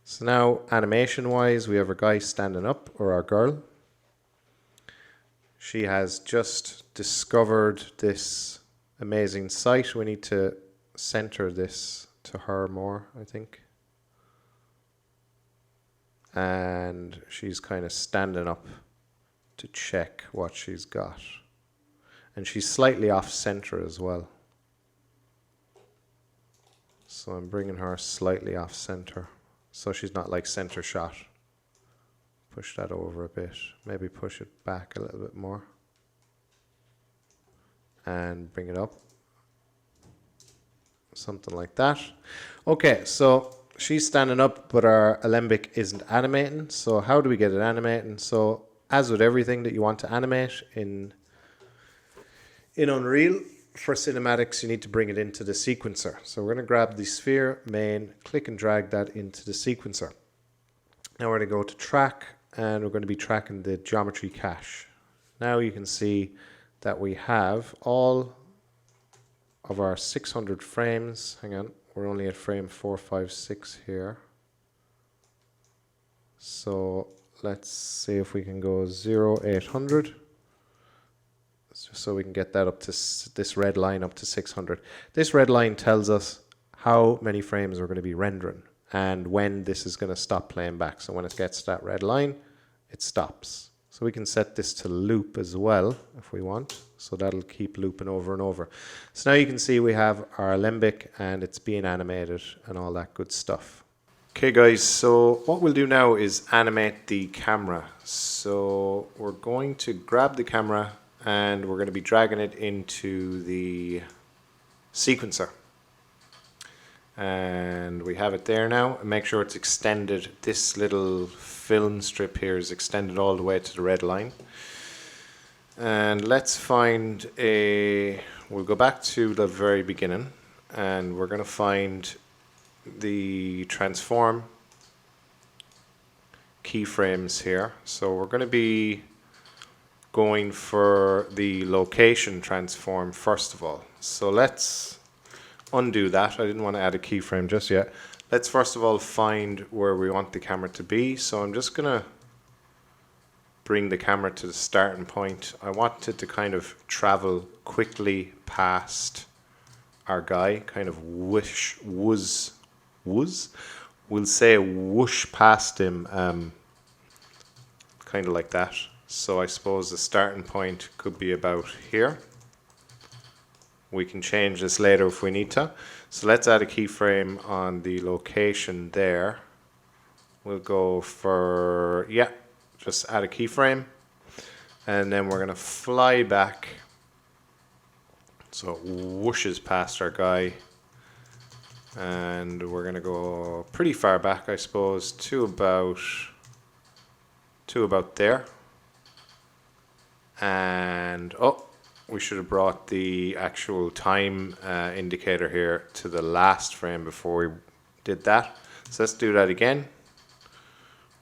So now, animation-wise, we have our guy standing up, or our girl. She has just discovered this amazing sight. We need to center this to her more, I think. And she's kind of standing up to check what she's got. And she's slightly off center as well. So I'm bringing her slightly off center. So she's not like center shot. Push that over a bit. Maybe push it back a little bit more. And bring it up. Something like that. Okay, so she's standing up, but our alembic isn't animating. So how do we get it animating? So as with everything that you want to animate in Unreal, for cinematics, you need to bring it into the sequencer. So we're going to grab the sphere main, click and drag that into the sequencer. Now we're going to go to track, and we're going to be tracking the geometry cache. Now you can see that we have all of our 600 frames. Hang on, we're only at frame 456 here. So let's see if we can go 0800. Just so we can get that up to this red line up to 600. This red line tells us how many frames we're going to be rendering and when this is going to stop playing back. So when it gets to that red line, it stops. So we can set this to loop as well if we want. So that'll keep looping over and over. So now you can see we have our alembic and it's being animated and all that good stuff. Okay guys, so what we'll do now is animate the camera. So we're going to grab the camera and we're going to be dragging it into the sequencer. And we have it there now. And make sure it's extended. This little film strip here is extended all the way to the red line. And let's find we'll go back to the very beginning and we're going to find the transform keyframes here. So we're going to be going for the location transform first of all. So let's undo that. I didn't want to add a keyframe just yet. Let's first of all find where we want the camera to be. So I'm just going to bring the camera to the starting point. I want it to kind of travel quickly past our guy, kind of we'll say whoosh past him, kind of like that. So I suppose the starting point could be about here. We can change this later if we need to. So let's add a keyframe on the location there. We'll go for, yeah, just add a keyframe. And then we're going to fly back. So it whooshes past our guy. And we're going to go pretty far back, I suppose, to about there. And oh, we should have brought the actual time indicator here to the last frame before we did that. So let's do that again.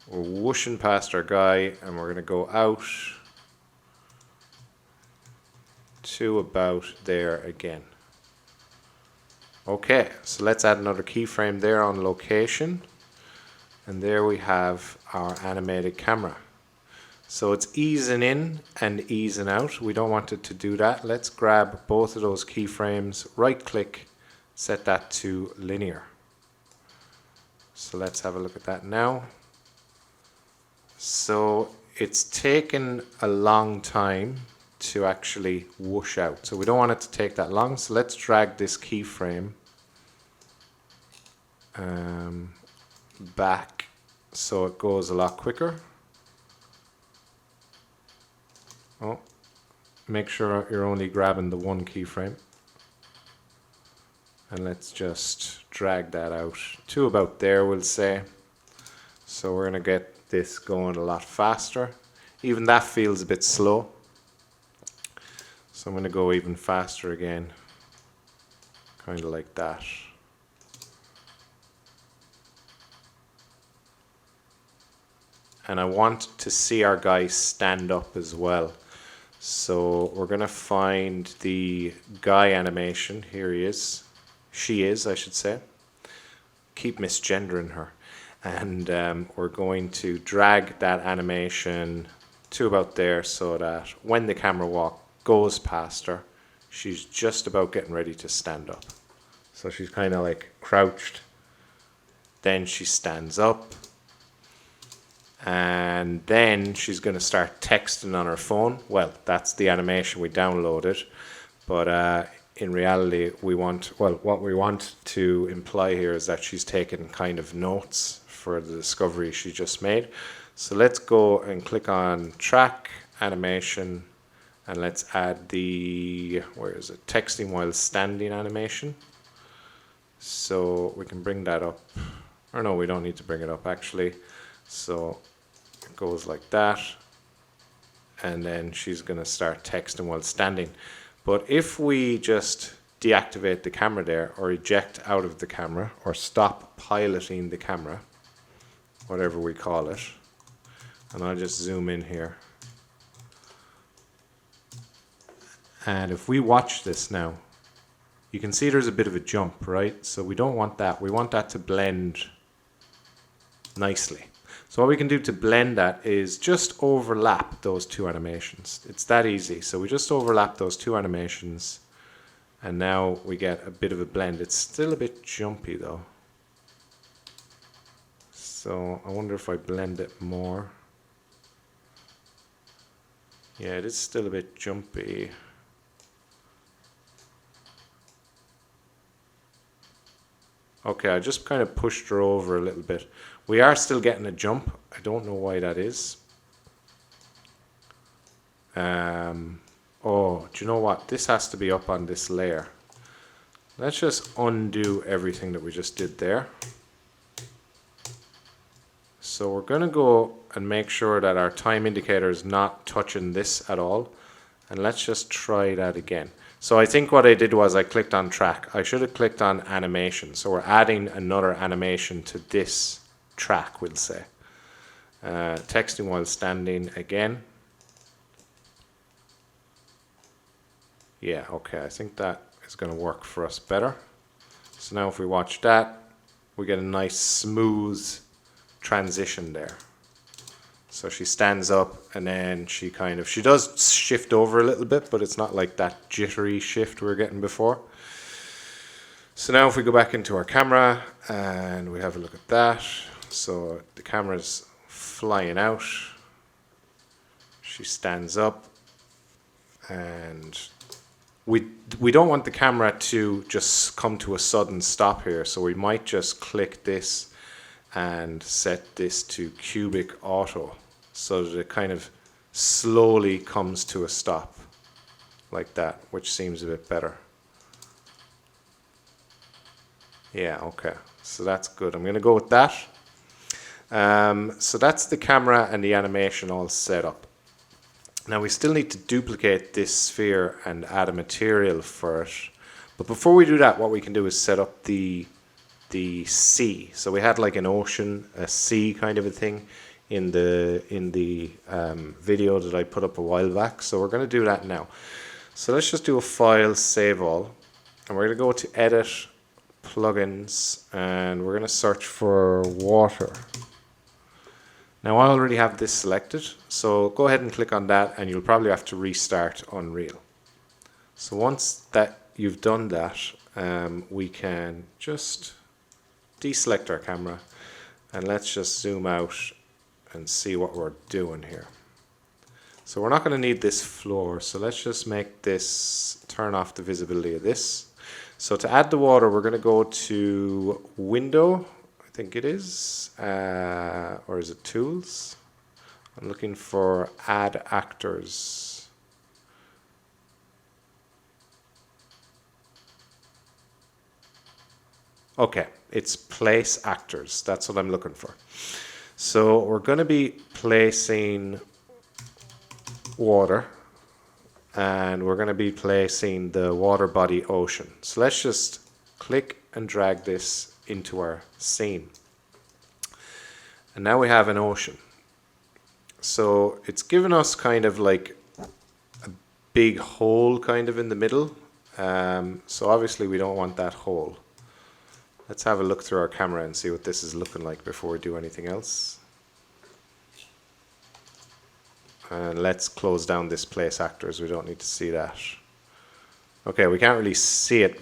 We're whooshing past our guy and we're going to go out to about there again. Okay, so let's add another keyframe there on location. And there we have our animated camera. So it's easing in and easing out. We don't want it to do that. Let's grab both of those keyframes, right click, set that to linear. So let's have a look at that now. So it's taken a long time to actually whoosh out. So we don't want it to take that long. So let's drag this keyframe back so it goes a lot quicker. Oh, make sure you're only grabbing the one keyframe. And let's just drag that out to about there, we'll say. So we're going to get this going a lot faster. Even that feels a bit slow. So I'm going to go even faster again. Kind of like that. And I want to see our guy stand up as well. So we're going to find the guy animation. Here he is. She is, I should say. Keep misgendering her. And we're going to drag that animation to about there so that when the camera walk goes past her, she's just about getting ready to stand up. So she's kind of like crouched. Then she stands up. And then she's going to start texting on her phone. Well, that's the animation we downloaded. But in reality, what we want to imply here is that she's taken kind of notes for the discovery she just made. So let's go and click on track animation. And let's add the, where is it? Texting while standing animation. So we can bring that up. Or no, we don't need to bring it up actually. So it goes like that. And then she's going to start texting while standing. But if we just deactivate the camera there, or eject out of the camera, or stop piloting the camera, whatever we call it, and I'll just zoom in here. And if we watch this now, you can see there's a bit of a jump, right? So we don't want that. We want that to blend nicely. So what we can do to blend that is just overlap those two animations. It's that easy. So we just overlap those two animations, and now we get a bit of a blend. It's still a bit jumpy though. So I wonder if I blend it more. Yeah, it is still a bit jumpy. Okay, I just kind of pushed her over a little bit. We are still getting a jump. I don't know why that is. Oh, do you know what? This has to be up on this layer. Let's just undo everything that we just did there. So we're going to go and make sure that our time indicator is not touching this at all. And let's just try that again. So I think what I did was I clicked on track. I should have clicked on animation. So we're adding another animation to this track, we'll say. Texting while standing again. Yeah, okay, I think that is going to work for us better. So now if we watch that, we get a nice smooth transition there. So she stands up, and then she does shift over a little bit, but it's not like that jittery shift we were getting before. So now if we go back into our camera and we have a look at that. So the camera's flying out. She stands up, and we don't want the camera to just come to a sudden stop here. So we might just click this and set this to cubic auto, so that it kind of slowly comes to a stop like that, which seems a bit better. Yeah, okay, so that's good. I'm going to go with that. So that's the camera and the animation all set up. Now we still need to duplicate this sphere and add a material for it. But before we do that, what we can do is set up the sea. So we had like an ocean, a sea kind of a thing in the video that I put up a while back. So we're going to do that now. So let's just do a file, save all, and we're going to go to edit, plugins, and we're going to search for water. Now I already have this selected, so go ahead and click on that, and you'll probably have to restart Unreal. So once that you've done that, we can just deselect our camera, and let's just zoom out and see what we're doing here. So we're not going to need this floor, so let's just make this, turn off the visibility of this. So to add the water, we're going to go to Window, I think it is, or is it Tools? I'm looking for Add Actors. Okay, it's Place Actors. That's what I'm looking for. So we're going to be placing water, and we're going to be placing the water body ocean. So let's just click and drag this into our scene. And now we have an ocean. So it's given us kind of like a big hole kind of in the middle. So obviously we don't want that hole. Let's have a look through our camera and see what this is looking like before we do anything else. And let's close down this place actors. We don't need to see that. Okay, we can't really see it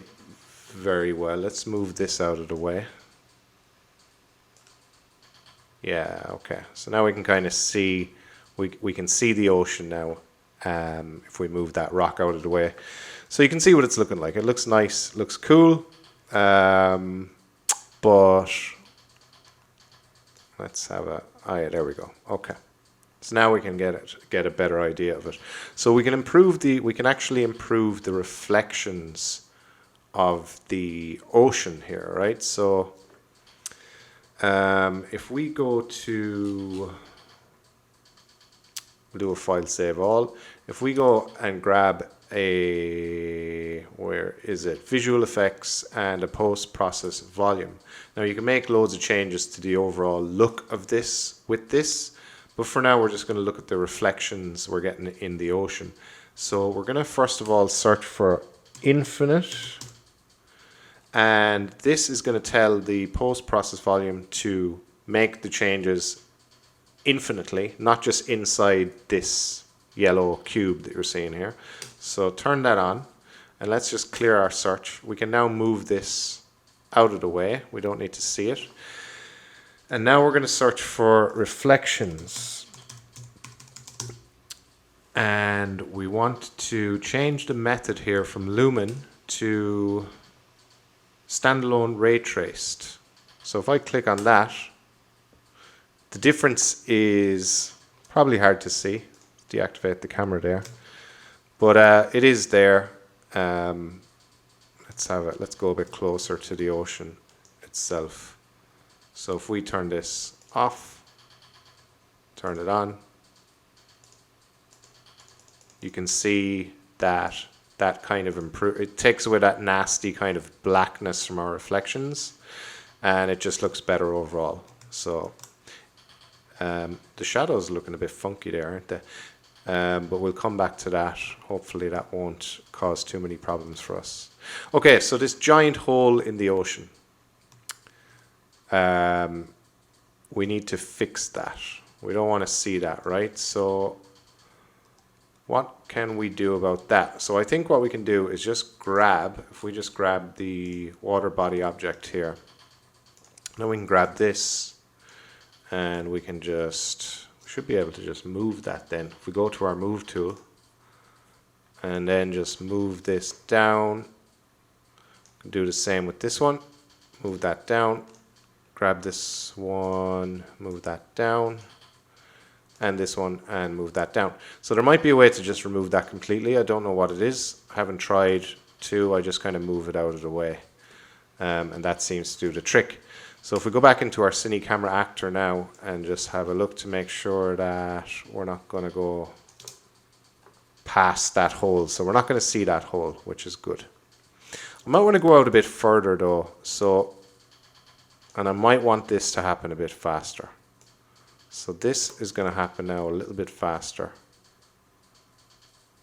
very well. Let's move this out of the way. Yeah, okay. So now we can kind of see, we can see the ocean now if we move that rock out of the way. So you can see what it's looking like. It looks nice, looks cool. But let's have a, oh yeah, there we go. Okay. So now we can get a better idea of it. So we can actually improve the reflections of the ocean here, right? So if we go to, we'll do a file save all. If we go and grab a, where is it? Visual effects and a post-process volume. Now you can make loads of changes to the overall look of this with this, but for now we're just going to look at the reflections we're getting in the ocean. So we're going to first of all search for infinite, and this is going to tell the post-process volume to make the changes infinitely, not just inside this yellow cube that you're seeing here. So turn that on, and let's just clear our search. We can now move this out of the way. We don't need to see it. And now we're going to search for reflections. And we want to change the method here from lumen to standalone ray traced. So if I click on that, the difference is probably hard to see. Deactivate the camera there, but it is there. Let's go a bit closer to the ocean itself. So if we turn this off, turn it on, you can see that kind of improve. It takes away that nasty kind of blackness from our reflections, and it just looks better overall. So the shadows looking a bit funky there, aren't they? But we'll come back to that. Hopefully that won't cause too many problems for us. Okay, so this giant hole in the ocean. We need to fix that. We don't want to see that, right? So what can we do about that? So I think what we can do is just grab, if we just grab the water body object here. Now we can grab this, and we can just, should be able to just move that then. If we go to our move tool and then just move this down, do the same with this one, move that down, grab this one, move that down, and this one, and move that down. So there might be a way to just remove that completely. I don't know what it is. I haven't tried to. I just kind of move it out of the way, and that seems to do the trick. So if we go back into our Cine Camera Actor now and just have a look to make sure that we're not going to go past that hole. So we're not going to see that hole, which is good. I might want to go out a bit further though. And I might want this to happen a bit faster. So this is going to happen now a little bit faster.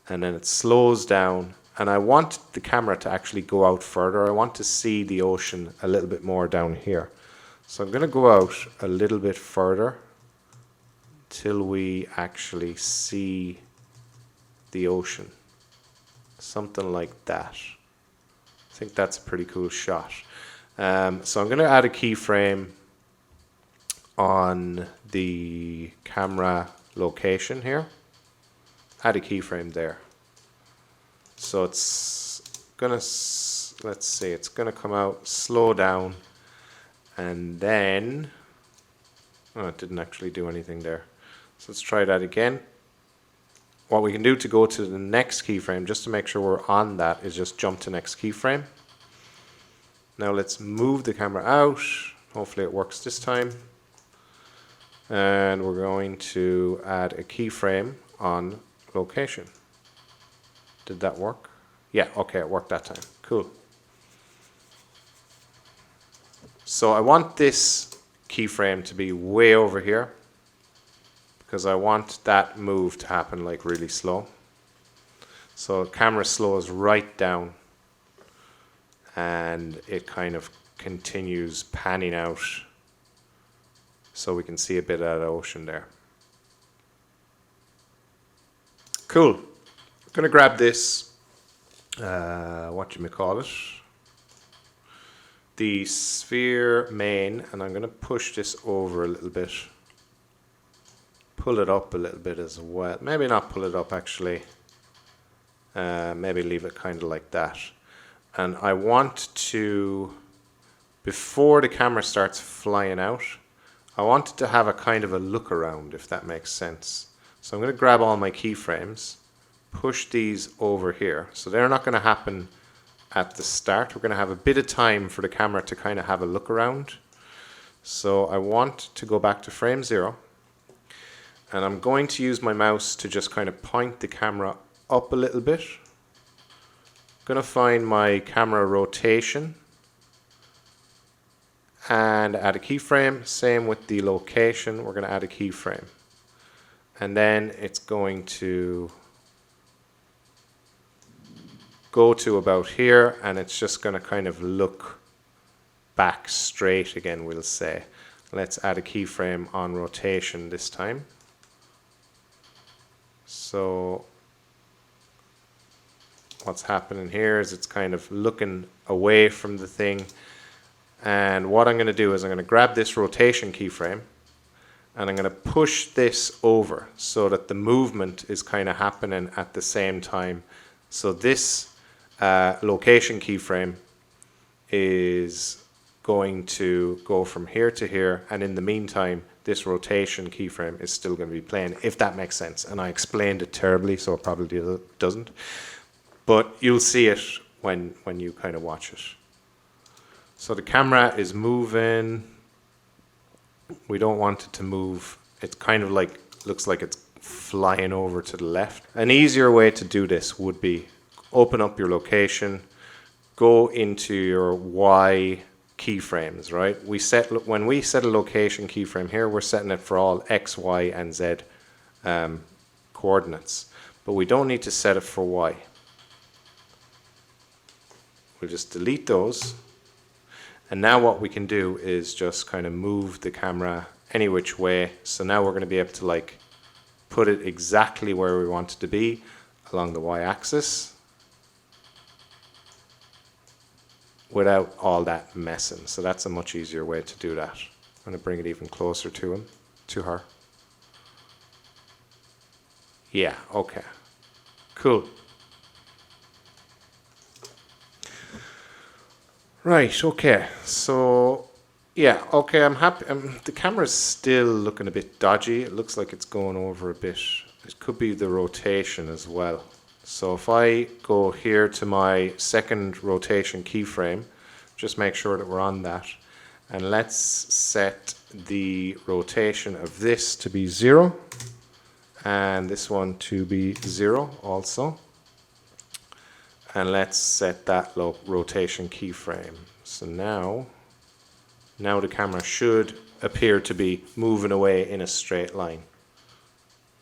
And then it slows down. And I want the camera to actually go out further. I want to see the ocean a little bit more down here. So I'm going to go out a little bit further till we actually see the ocean. Something like that. I think that's a pretty cool shot. So I'm going to add a keyframe on the camera location here. Add a keyframe there. So it's going to, let's see, it's going to come out, slow down. And then, oh, it didn't actually do anything there. So let's try that again. What we can do to go to the next keyframe, just to make sure we're on that, is just jump to next keyframe. Now let's move the camera out. Hopefully it works this time. And we're going to add a keyframe on location. Did that work? Yeah, okay, it worked that time. Cool. So I want this keyframe to be way over here because I want that move to happen like really slow. So the camera slows right down and it kind of continues panning out so we can see a bit of the ocean there. Cool. I'm going to grab this, the sphere main, and I'm going to push this over a little bit. Pull it up a little bit as well. Maybe not pull it up actually. Maybe leave it kind of like that. And I want to, before the camera starts flying out, I want it to have a kind of a look around, if that makes sense. So I'm going to grab all my keyframes, push these over here. So they're not going to happen at the start. We're going to have a bit of time for the camera to kind of have a look around. So I want to go back to frame 0. And I'm going to use my mouse to just kind of point the camera up a little bit. I'm going to find my camera rotation and add a keyframe. Same with the location, we're going to add a keyframe. And then it's going to go to about here and it's just going to kind of look back straight again, we'll say. Let's add a keyframe on rotation this time. So what's happening here is it's kind of looking away from the thing. And what I'm going to do is I'm going to grab this rotation keyframe and I'm going to push this over so that the movement is kind of happening at the same time. So this location keyframe is going to go from here to here, and in the meantime this rotation keyframe is still going to be playing, if that makes sense. And I explained it terribly, so it probably doesn't. But you'll see it when you kind of watch it. So the camera is moving. We don't want it to move. It kind of like looks like it's flying over to the left. An easier way to do this would be open up your location, go into your Y keyframes, right? When we set a location keyframe here, we're setting it for all X, Y, and Z coordinates. But we don't need to set it for Y. We'll just delete those. And now what we can do is just kind of move the camera any which way. So now we're going to be able to like put it exactly where we want it to be along the Y-axis without all that messing. So that's a much easier way to do that. I'm going to bring it even closer to her. Yeah, okay. Cool. Right, okay. So, yeah, okay, I'm happy. The camera's still looking a bit dodgy. It looks like it's going over a bit. It could be the rotation as well. So if I go here to my second rotation keyframe, just make sure that we're on that. And let's set the rotation of this to be 0. And this one to be 0 also. And let's set that rotation keyframe. So now the camera should appear to be moving away in a straight line.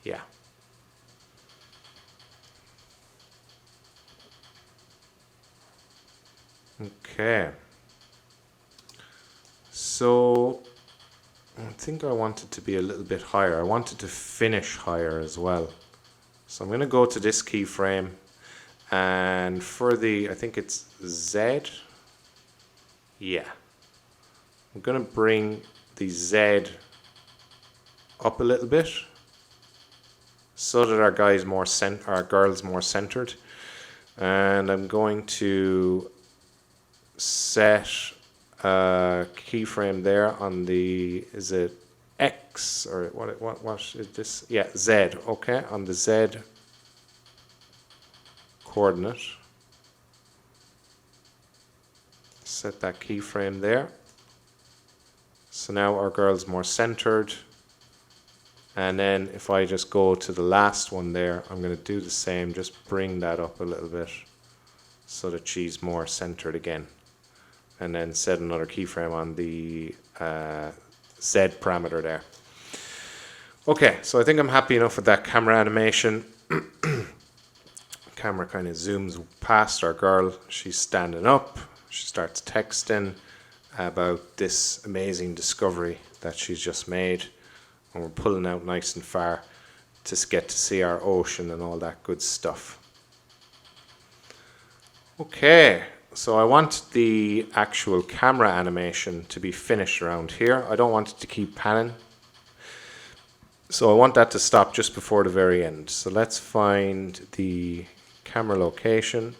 Yeah. Okay. So I think I want it to be a little bit higher. I want it to finish higher as well. So I'm going to go to this keyframe. And for the, I think it's Z. Yeah. I'm going to bring the Z up a little bit so that our girl's more centered. And I'm going to set a keyframe there on the, is it X or what is this? Yeah, Z. Okay, on the Z coordinate. Set that keyframe there. So now our girl's more centered. And then if I just go to the last one there, I'm going to do the same, just bring that up a little bit so that she's more centered again. And then set another keyframe on the Z parameter there. Okay, so I think I'm happy enough with that camera animation. Camera kind of zooms past our girl. She's standing up. She starts texting about this amazing discovery that she's just made. And we're pulling out nice and far to get to see our ocean and all that good stuff. Okay, so I want the actual camera animation to be finished around here. I don't want it to keep panning. So I want that to stop just before the very end. So let's find the camera location,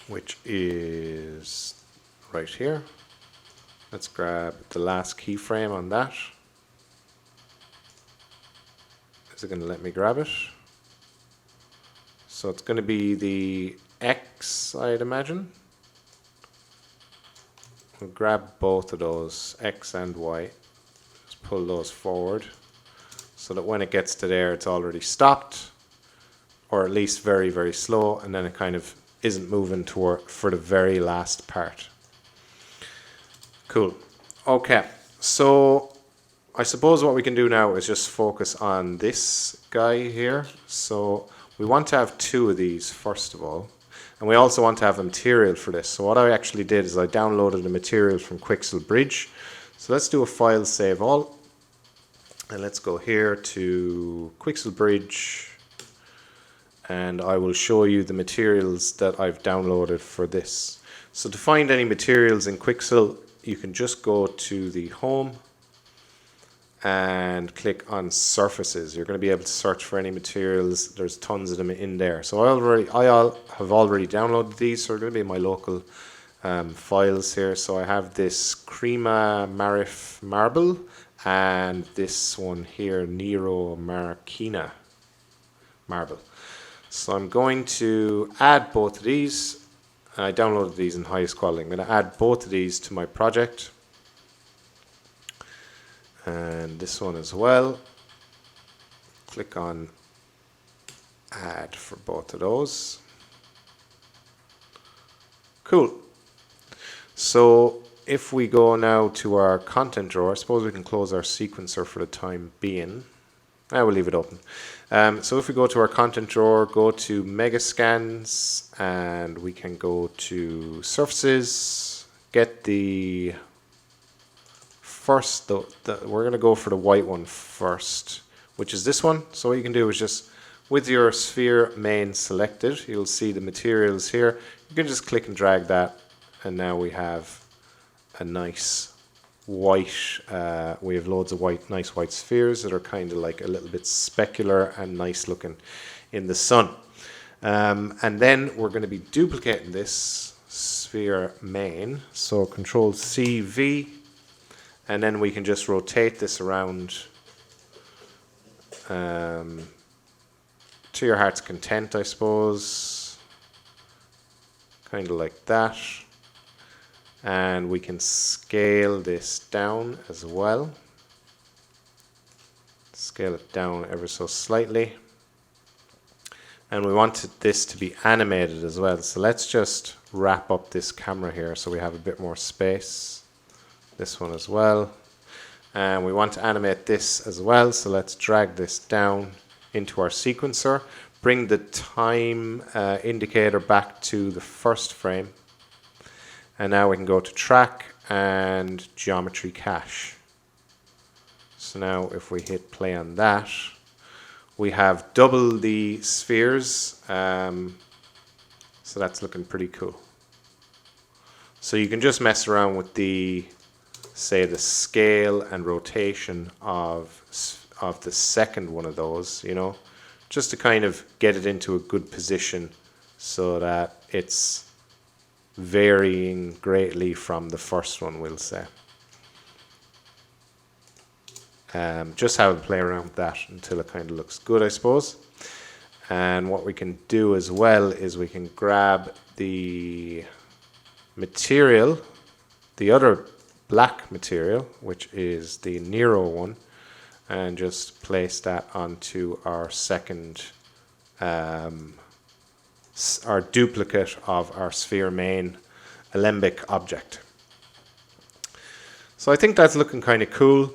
which is right here. Let's grab the last keyframe on that. Is it going to let me grab it? So it's going to be the X, I'd imagine. We'll grab both of those, X and Y. Just pull those forward so that when it gets to there, it's already stopped, or at least very, very slow, and then it kind of isn't moving for the very last part. Cool. Okay, so I suppose what we can do now is just focus on this guy here. So we want to have two of these first of all, and we also want to have a material for this. So what I actually did is I downloaded the material from Quixel Bridge. So let's do a file save all, and let's go here to Quixel Bridge, and I will show you the materials that I've downloaded for this. So to find any materials in Quixel, you can just go to the home and click on surfaces. You're going to be able to search for any materials. There's tons of them in there. So I have already downloaded these, so they're going to be my local files here. So I have this Crema Marif marble and this one here, Nero Marquina marble. So I'm going to add both of these. I downloaded these in highest quality. I'm going to add both of these to my project. And this one as well. Click on add for both of those. Cool. So if we go now to our content drawer, I suppose we can close our sequencer for the time being. I will leave it open. So if we go to our content drawer, go to Megascans, and we can go to surfaces, get the first, we're going to go for the white one first, which is this one. So what you can do is just, with your sphere main selected, you'll see the materials here. You can just click and drag that, and now we have a nice white, we have loads of nice white spheres that are kind of like a little bit specular and nice looking in the sun. And then we're going to be duplicating this sphere main. So Control C, V, and then we can just rotate this around to your heart's content, I suppose. Kind of like that. And we can scale this down as well. Scale it down ever so slightly. And we want this to be animated as well. So let's just wrap up this camera here so we have a bit more space. This one as well. And we want to animate this as well. So let's drag this down into our sequencer. Bring the time indicator back to the first frame. And now we can go to track and geometry cache. So now if we hit play on that, we have double the spheres. So that's looking pretty cool. So you can just mess around with the, say, the scale and rotation of the second one of those, you know, just to kind of get it into a good position so that it's varying greatly from the first one, we'll say. Just have a play around with that until it kind of looks good, I suppose. And what we can do as well is we can grab the material, the other black material, which is the Nero one, and just place that onto our second, our duplicate of our sphere main alembic object. So I think that's looking kind of cool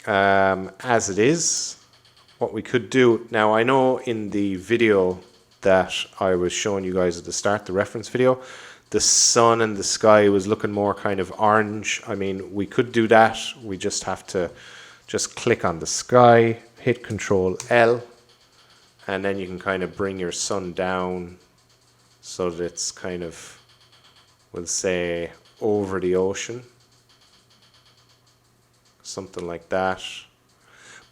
as it is. What we could do, now I know in the video that I was showing you guys at the start, the reference video, the sun and the sky was looking more kind of orange. I mean, we could do that. We just have to just click on the sky, hit Control L, and then you can kind of bring your sun down so that it's kind of, we'll say, over the ocean. Something like that.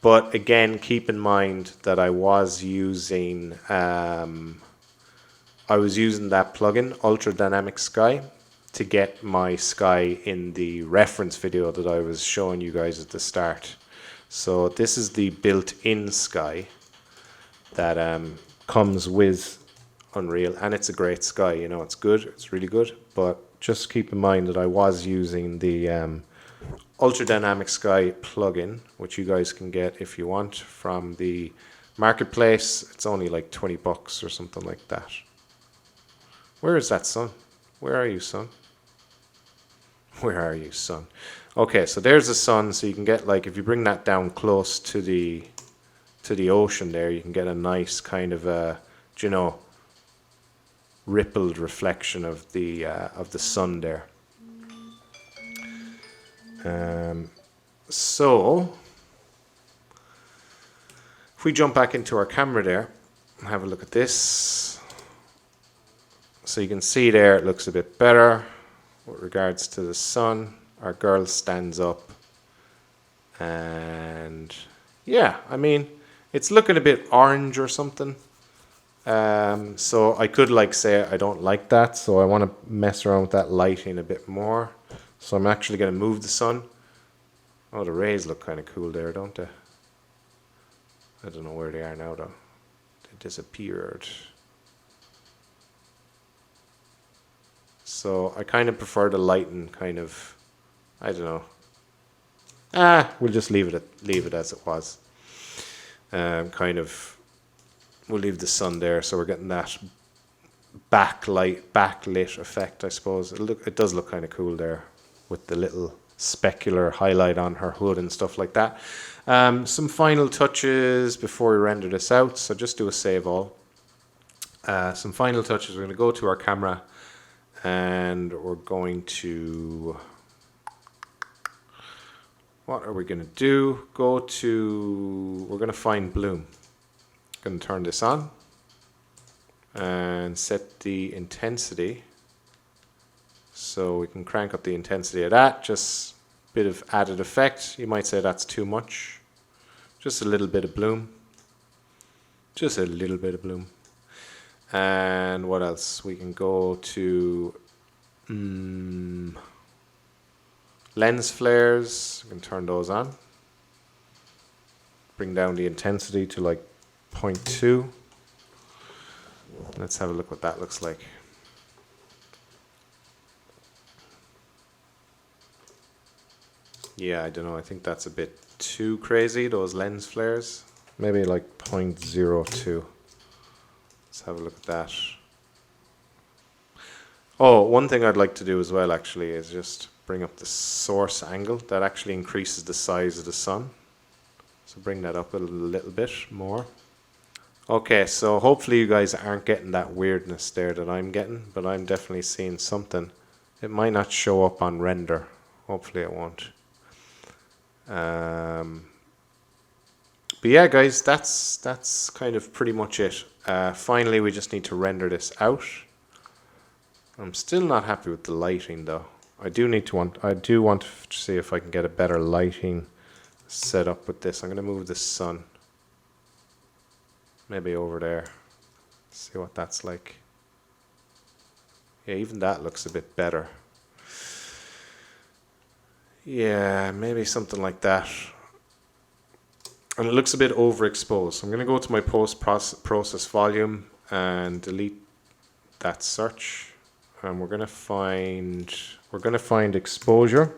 But again, keep in mind that I was using that plugin, Ultra Dynamic Sky, to get my sky in the reference video that I was showing you guys at the start. So this is the built-in sky that comes with Unreal, and it's a great sky. You know, it's good, it's really good. But just keep in mind that I was using the Ultra Dynamic Sky plugin, which you guys can get if you want from the marketplace. It's only like $20 or something like that. Where is that sun? Where are you, sun? Where are you, sun? Okay, so there's the sun. So you can get, like, if you bring that down close to the ocean there, you can get a nice kind of you know, rippled reflection of the sun there. So if we jump back into our camera there and have a look at this, so you can see there it looks a bit better with regards to the sun. Our girl stands up, and yeah, I mean, it's looking a bit orange or something. So I could like say I don't like that, so I want to mess around with that lighting a bit more. So I'm actually going to move the sun. Oh, the rays look kind of cool there, don't they? I don't know where they are now, though. They disappeared. So I kind of prefer the lighting kind of, I don't know. We'll just leave it as it was. Kind of, we'll leave the sun there, so we're getting that backlit effect, I suppose. It does look kind of cool there with the little specular highlight on her hood and stuff like that. Some final touches before we render this out, so just do a save all. Some final touches. We're going to go to our camera and we're going to, what are we going to do? We're going to find bloom. Going to turn this on and set the intensity. So we can crank up the intensity of that, just a bit of added effect. You might say that's too much. Just a little bit of bloom. Just a little bit of bloom. And what else? We can go to lens flares. We can turn those on. Bring down the intensity to like 0.2. Let's have a look what that looks like. Yeah, I don't know. I think that's a bit too crazy, those lens flares. Maybe like 0.02. Let's have a look at that. Oh, one thing I'd like to do as well, actually, is just bring up the source angle. That actually increases the size of the sun. So bring that up a little bit more. Okay, so hopefully you guys aren't getting that weirdness there that I'm getting, but I'm definitely seeing something. It might not show up on render. Hopefully it won't. But yeah, guys, that's kind of pretty much it. Finally, we just need to render this out. I'm still not happy with the lighting, though. I do want to see if I can get a better lighting set up with this. I'm going to move the sun maybe over there. See what that's like. Yeah, even that looks a bit better. Yeah, maybe something like that. And it looks a bit overexposed. So I'm going to go to my post-process volume and delete that search. And we're going to find exposure.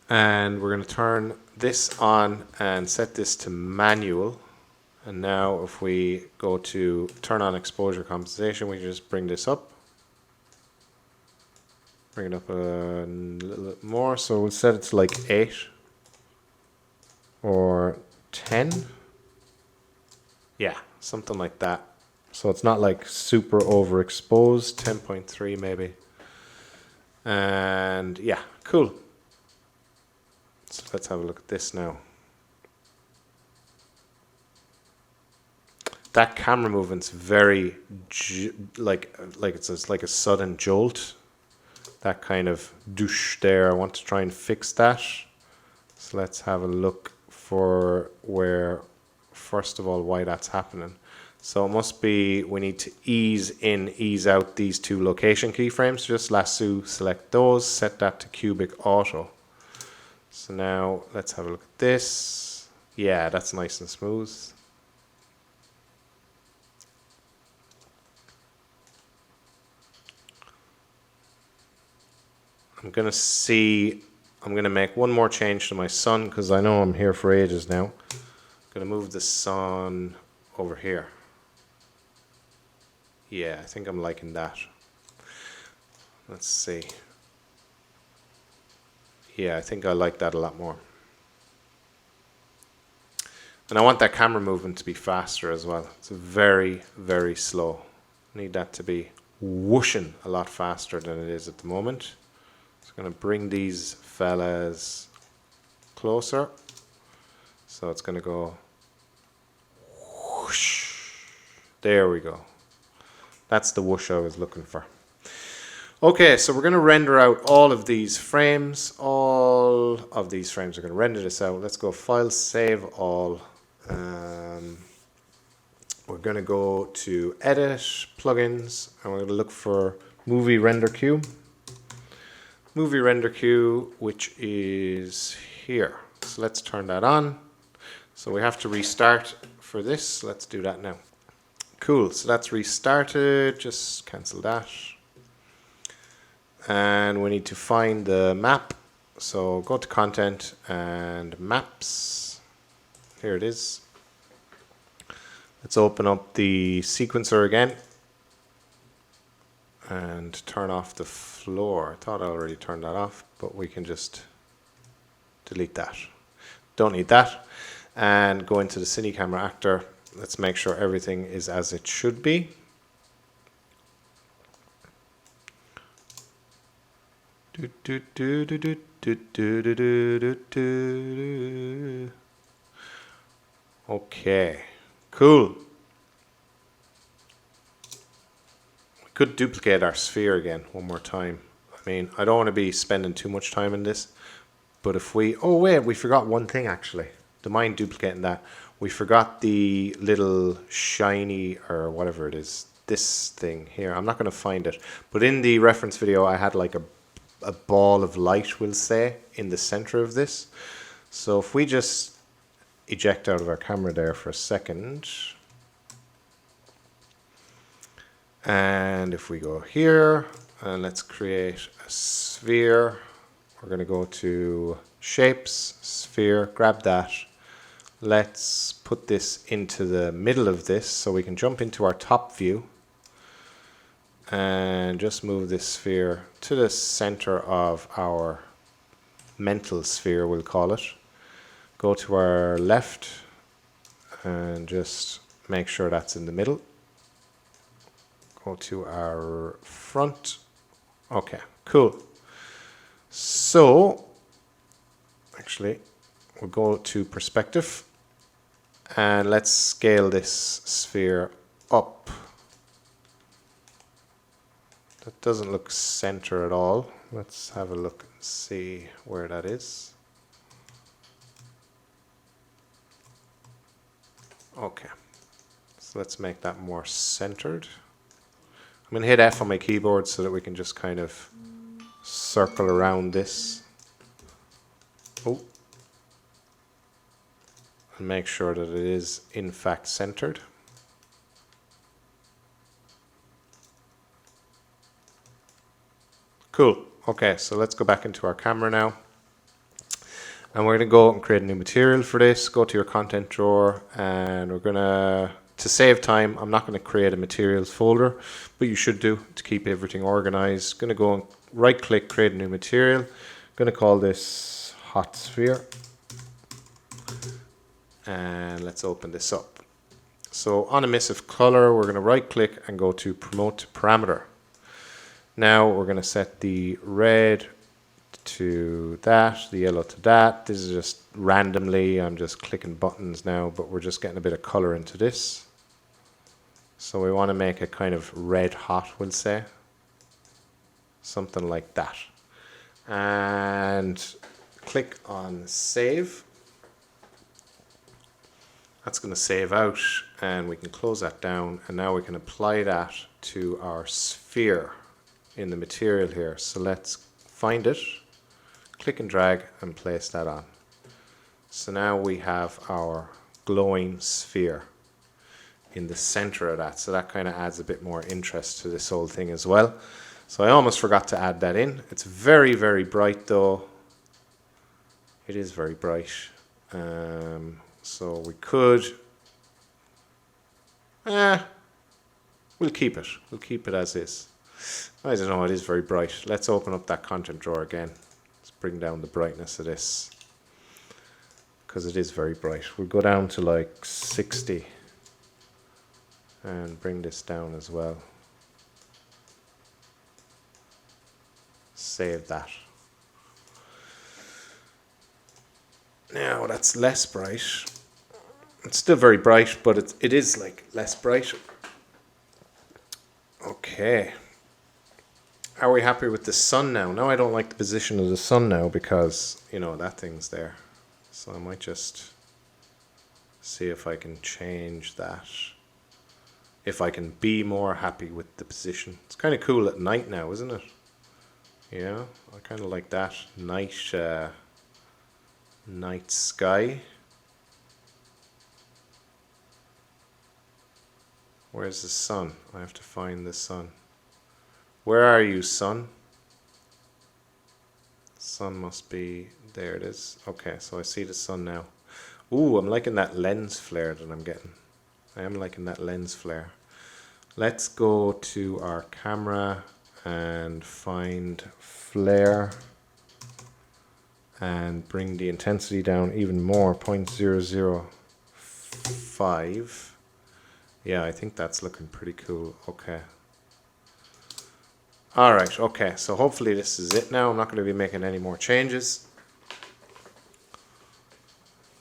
And we're going to turn this on and set this to manual. And now if we go to turn on exposure compensation, we just bring this up. Bring it up a little bit more. So we'll set it to like 8 or 10. Yeah, something like that. So it's not like super overexposed, 10.3 maybe. And yeah, cool. So let's have a look at this now. That camera movement's very like it's like a sudden jolt. That kind of douche there. I want to try and fix that. So let's have a look for where, first of all, why that's happening. So it must be we need to ease in, ease out these two location keyframes. Just lasso, select those, set that to cubic auto. So now let's have a look at this. Yeah, that's nice and smooth. I'm going to make one more change to my sun because I know I'm here for ages now. I'm going to move the sun over here. Yeah, I think I'm liking that. Let's see. Yeah, I think I like that a lot more. And I want that camera movement to be faster as well. It's very, very slow. I need that to be whooshing a lot faster than it is at the moment. So I'm going to bring these fellas closer. So it's going to go whoosh. There we go. That's the whoosh I was looking for. Okay, so we're going to render out all of these frames. All of these frames are going to render this out. Let's go File, Save All. We're going to go to Edit, Plugins, and we're going to look for Movie Render Queue. Movie Render Queue, which is here. So let's turn that on. So we have to restart for this. Let's do that now. Cool, so that's restarted. Just cancel that. And we need to find the map. So go to Content and Maps. Here it is. Let's open up the sequencer again and turn off the floor. I thought I already turned that off, but we can just delete that. Don't need that. And go into the Cine Camera Actor. Let's make sure everything is as it should be. Okay, cool. We could duplicate our sphere again one more time. I mean, I don't want to be spending too much time in this, but if we, oh wait, we forgot one thing actually. Don't mind duplicating that. We forgot the little shiny, or whatever it is, this thing here. I'm not going to find it, but in the reference video I had like a ball of light, we'll say, in the center of this. So if we just eject out of our camera there for a second, and if we go here and let's create a sphere, we're going to go to Shapes, Sphere, grab that. Let's put this into the middle of this so we can jump into our top view and just move this sphere to the center of our mental sphere, we'll call it. Go to our left and just make sure that's in the middle. Go to our front. Okay, cool. So actually we'll go to perspective and let's scale this sphere up. That doesn't look center at all. Let's have a look and see where that is. Okay, so let's make that more centered. I'm going to hit F on my keyboard so that we can just kind of circle around this. Oh. And make sure that it is in fact centered. Cool. Okay, so let's go back into our camera now. And we're going to go and create a new material for this. Go to your content drawer, and we're going to save time, I'm not going to create a materials folder, but you should do to keep everything organized. Going to go and right click, create a new material. Going to call this hot sphere. And let's open this up. So on emissive color, we're going to right click and go to promote to parameter. Now we're going to set the red to that, the yellow to that. This is just randomly, I'm just clicking buttons now, but we're just getting a bit of color into this. So we want to make it kind of red hot, we'll say. Something like that. And click on save. That's going to save out, and we can close that down, and now we can apply that to our sphere in the material here. So let's find it, click and drag and place that on. So now we have our glowing sphere in the center of that. So that kind of adds a bit more interest to this whole thing as well. So I almost forgot to add that in. It's very, very bright though. It is very bright. So we could, we'll keep it. We'll keep it as is. I don't know, it is very bright. Let's open up that content drawer again. Let's bring down the brightness of this, because it is very bright. We'll go down to like 60 and bring this down as well. Save that. Now that's less bright. It's still very bright, but it is like less bright. Okay. Are we happy with the sun now? Now I don't like the position of the sun now because, you know, that thing's there. So I might just see if I can change that. If I can be more happy with the position. It's kind of cool at night now, isn't it? Yeah, I kind of like that. Night sky. Where's the sun? I have to find the sun. Where are you, sun? Sun must be, there it is. Okay, so I see the sun now. Ooh, I'm liking that lens flare that I'm getting. I am liking that lens flare. Let's go to our camera and find flare and bring the intensity down even more, 0.005. Yeah, I think that's looking pretty cool. Okay. Alright, okay, so hopefully this is it now. I'm not going to be making any more changes.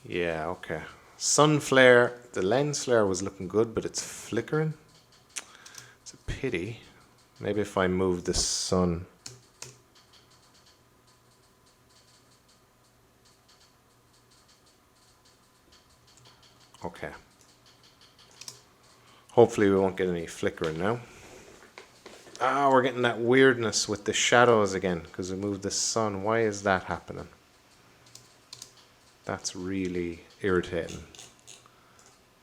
Yeah, okay. Sun flare, the lens flare was looking good, but it's flickering. It's a pity. Maybe if I move the sun. Okay. Hopefully we won't get any flickering now. Ah, we're getting that weirdness with the shadows again because we moved the sun. Why is that happening? That's really irritating.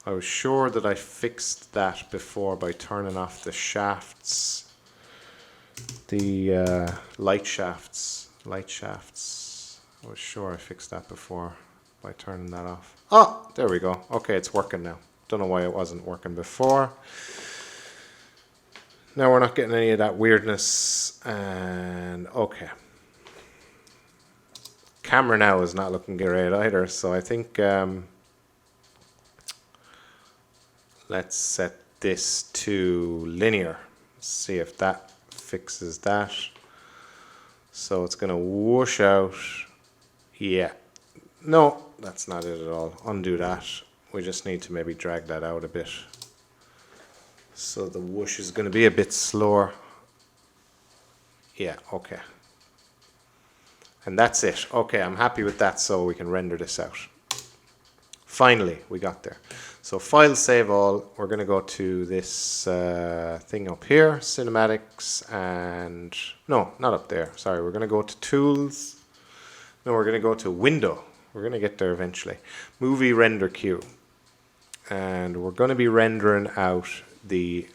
I was sure that I fixed that before by turning off the shafts. The light shafts. I was sure I fixed that before by turning that off. Oh, there we go. Okay, it's working now. Don't know why it wasn't working before. Now we're not getting any of that weirdness. And okay. Camera now is not looking great either. So I think let's set this to linear. See if that fixes that. So it's going to whoosh out. Yeah. No, that's not it at all. Undo that. We just need to maybe drag that out a bit. So the whoosh is going to be a bit slower. Yeah, okay. And that's it. Okay, I'm happy with that, so we can render this out. Finally, we got there. So file, save all. We're going to go to this thing up here, cinematics, and no, not up there. Sorry, we're going to go to tools. No, we're going to go to window. We're going to get there eventually. Movie render queue. And we're going to be rendering out the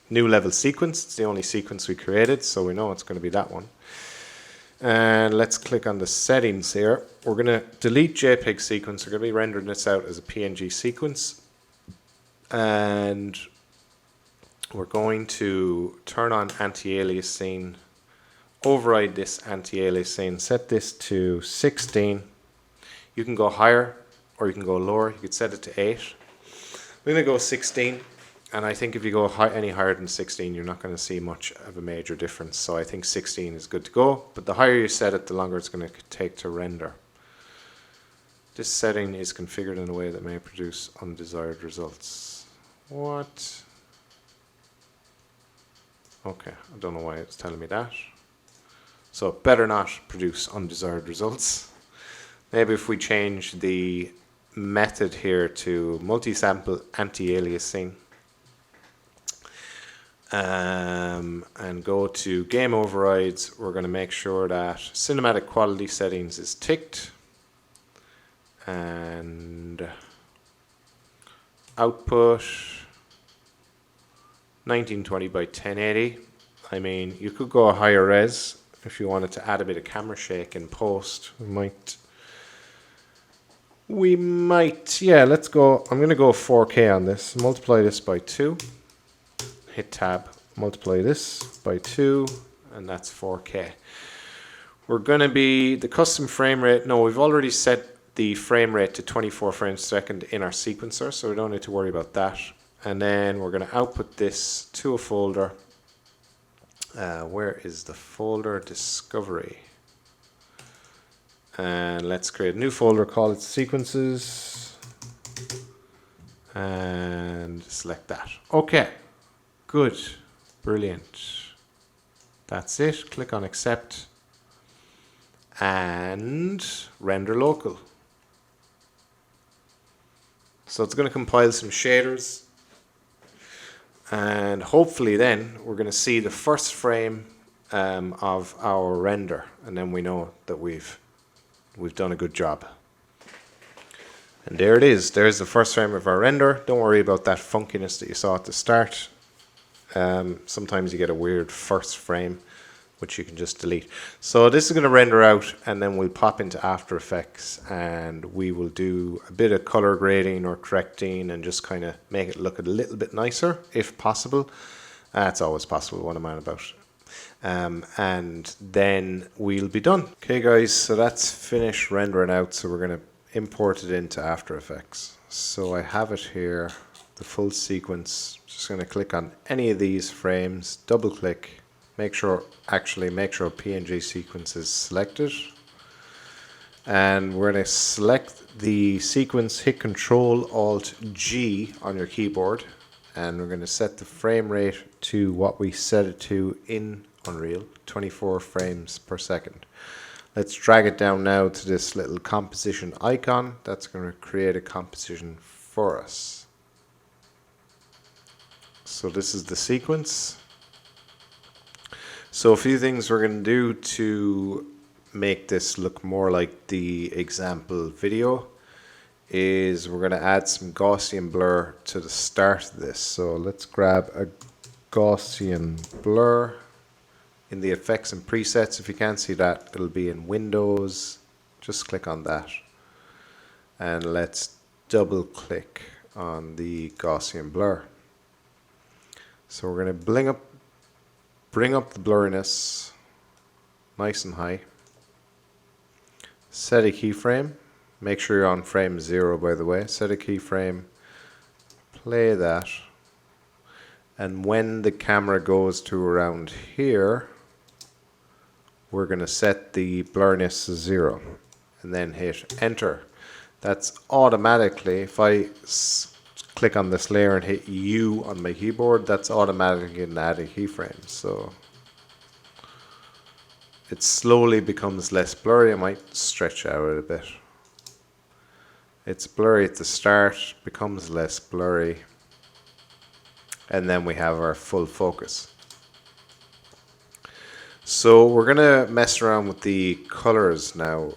new level sequence. It's the only sequence we created, so we know it's going to be that one. And let's click on the settings here. We're going to delete JPEG sequence. We're going to be rendering this out as a PNG sequence. And we're going to turn on anti-aliasing, override this anti-aliasing, set this to 16. You can go higher or you can go lower. You could set it to 8. We're going to go 16. And I think if you go any higher than 16, you're not going to see much of a major difference. So I think 16 is good to go. But the higher you set it, the longer it's going to take to render. This setting is configured in a way that may produce undesired results. What? Okay, I don't know why it's telling me that. So it better not produce undesired results. Maybe if we change the method here to multi-sample anti-aliasing. And go to game overrides, we're going to make sure that cinematic quality settings is ticked, and output 1920 by 1080. I mean, you could go a higher res if you wanted to add a bit of camera shake in post. We might, yeah, let's go. I'm going to go 4K on this. Multiply this by 2. Hit tab, multiply this by 2, and that's 4K. We're going to be the custom frame rate. No, we've already set the frame rate to 24 frames per second in our sequencer, so we don't need to worry about that. And then we're going to output this to a folder. Where is the folder? Discovery. And let's create a new folder, call it sequences, and select that. Okay. Good, brilliant. That's it. Click on accept and render local. So it's going to compile some shaders, and hopefully then we're going to see the first frame of our render, and then we know that we've done a good job. And there it is. There's the first frame of our render. Don't worry about that funkiness that you saw at the start. Sometimes you get a weird first frame, which you can just delete. So this is going to render out, and then we'll pop into After Effects, and we will do a bit of color grading or correcting and just kind of make it look a little bit nicer, if possible. It's always possible. What am I about? And then we'll be done. Okay, guys, so that's finished rendering out. So we're going to import it into After Effects. So I have it here, the full sequence. Just going to click on any of these frames, double click, make sure PNG sequence is selected, and we're going to select the sequence, hit Control Alt G on your keyboard, and we're going to set the frame rate to what we set it to in Unreal, 24 frames per second. Let's drag it down now to this little composition icon. That's going to create a composition for us. So this is the sequence. So a few things we're going to do to make this look more like the example video is we're going to add some Gaussian blur to the start of this. So let's grab a Gaussian blur in the effects and presets. If you can't see that, it'll be in Windows. Just click on that. And let's double click on the Gaussian blur. So we're going to bring up the blurriness nice and high. Set a keyframe. Make sure you're on frame 0, by the way. Set a keyframe. Play that. And when the camera goes to around here, we're going to set the blurriness to 0. And then hit enter. That's automatically, if I click on this layer and hit U on my keyboard, that's automatically going to add a keyframe. So it slowly becomes less blurry. I might stretch out a bit. It's blurry at the start, becomes less blurry, and then we have our full focus. So we're going to mess around with the colors now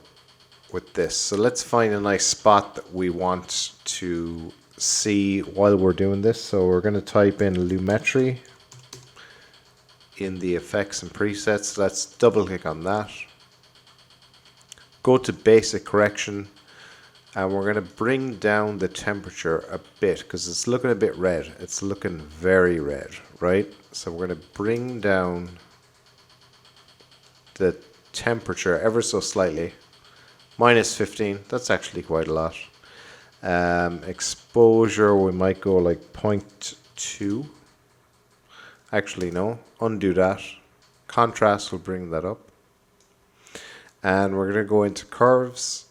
with this. So let's find a nice spot that we want to see while we're doing this. So we're going to type in Lumetri in the effects and presets. Let's double click on that. go to basic correction, and we're going to bring down the temperature a bit because it's looking a bit red. It's looking very red, right? So we're going to bring down the temperature ever so slightly. -15, that's actually quite a lot. Exposure, we might go like 0.2. Actually, no, undo that. Contrast will bring that up. And we're going to go into curves.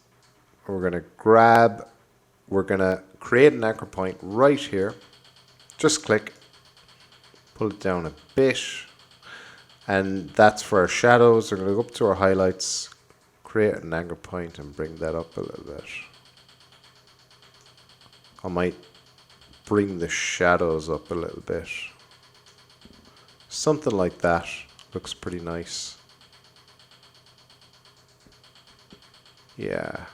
We're going to create an anchor point right here. Just click, pull it down a bit. And that's for our shadows. We're going to go up to our highlights, create an anchor point and bring that up a little bit. I might bring the shadows up a little bit. Something like that looks pretty nice. Yeah.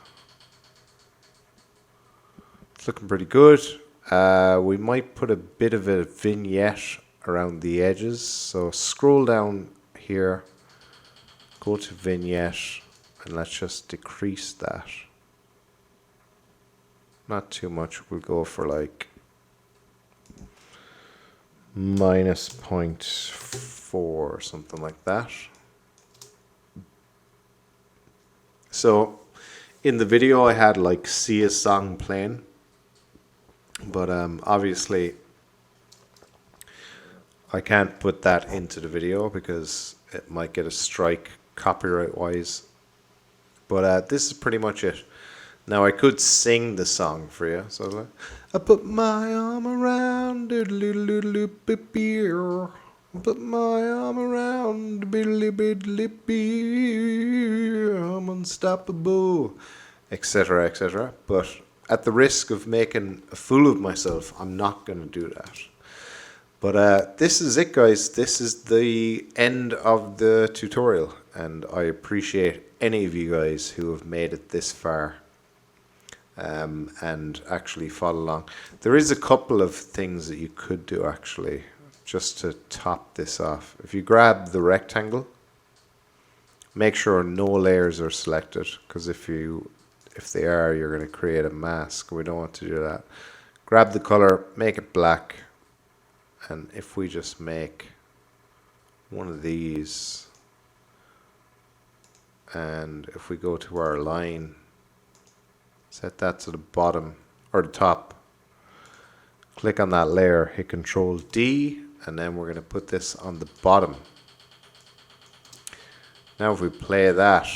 It's looking pretty good. We might put a bit of a vignette around the edges. So scroll down here, go to vignette, and let's just decrease that. Not too much. We'll go for like -0.4 or something like that. So in the video I had like see a song playing, but obviously I can't put that into the video because it might get a strike copyright wise. But this is pretty much it. Now I could sing the song for you. So like, I put my arm around beer. Put my arm around beer. I'm unstoppable, etc., etc. But at the risk of making a fool of myself, I'm not going to do that. But this is it, guys. This is the end of the tutorial, and I appreciate any of you guys who have made it this far and actually follow along. There is a couple of things that you could do actually, just to top this off. If you grab the rectangle, make sure no layers are selected, because if they are, you're going to create a mask. We don't want to do that. Grab the color, make it black, and if we just make one of these, and if we go to our line, set that to the bottom or the top, click on that layer, hit Control D, and then we're going to put this on the bottom. Now if we play that,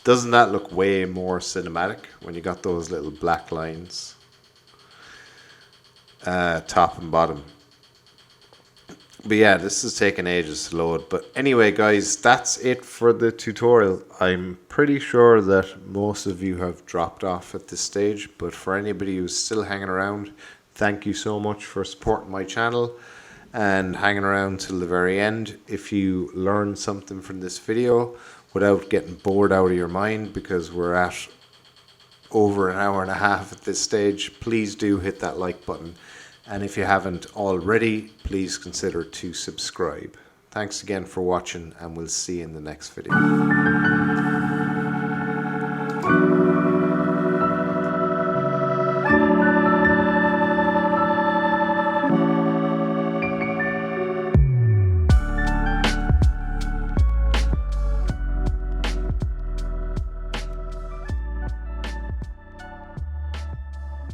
doesn't that look way more cinematic when you got those little black lines, top and bottom? But yeah, this is taking ages to load. But anyway, guys, that's it for the tutorial. I'm pretty sure that most of you have dropped off at this stage, but for anybody who's still hanging around, thank you so much for supporting my channel and hanging around till the very end. If you learned something from this video without getting bored out of your mind, because we're at over an hour and a half at this stage, please do hit that like button. And if you haven't already, please consider to subscribe. Thanks again for watching, and we'll see you in the next video.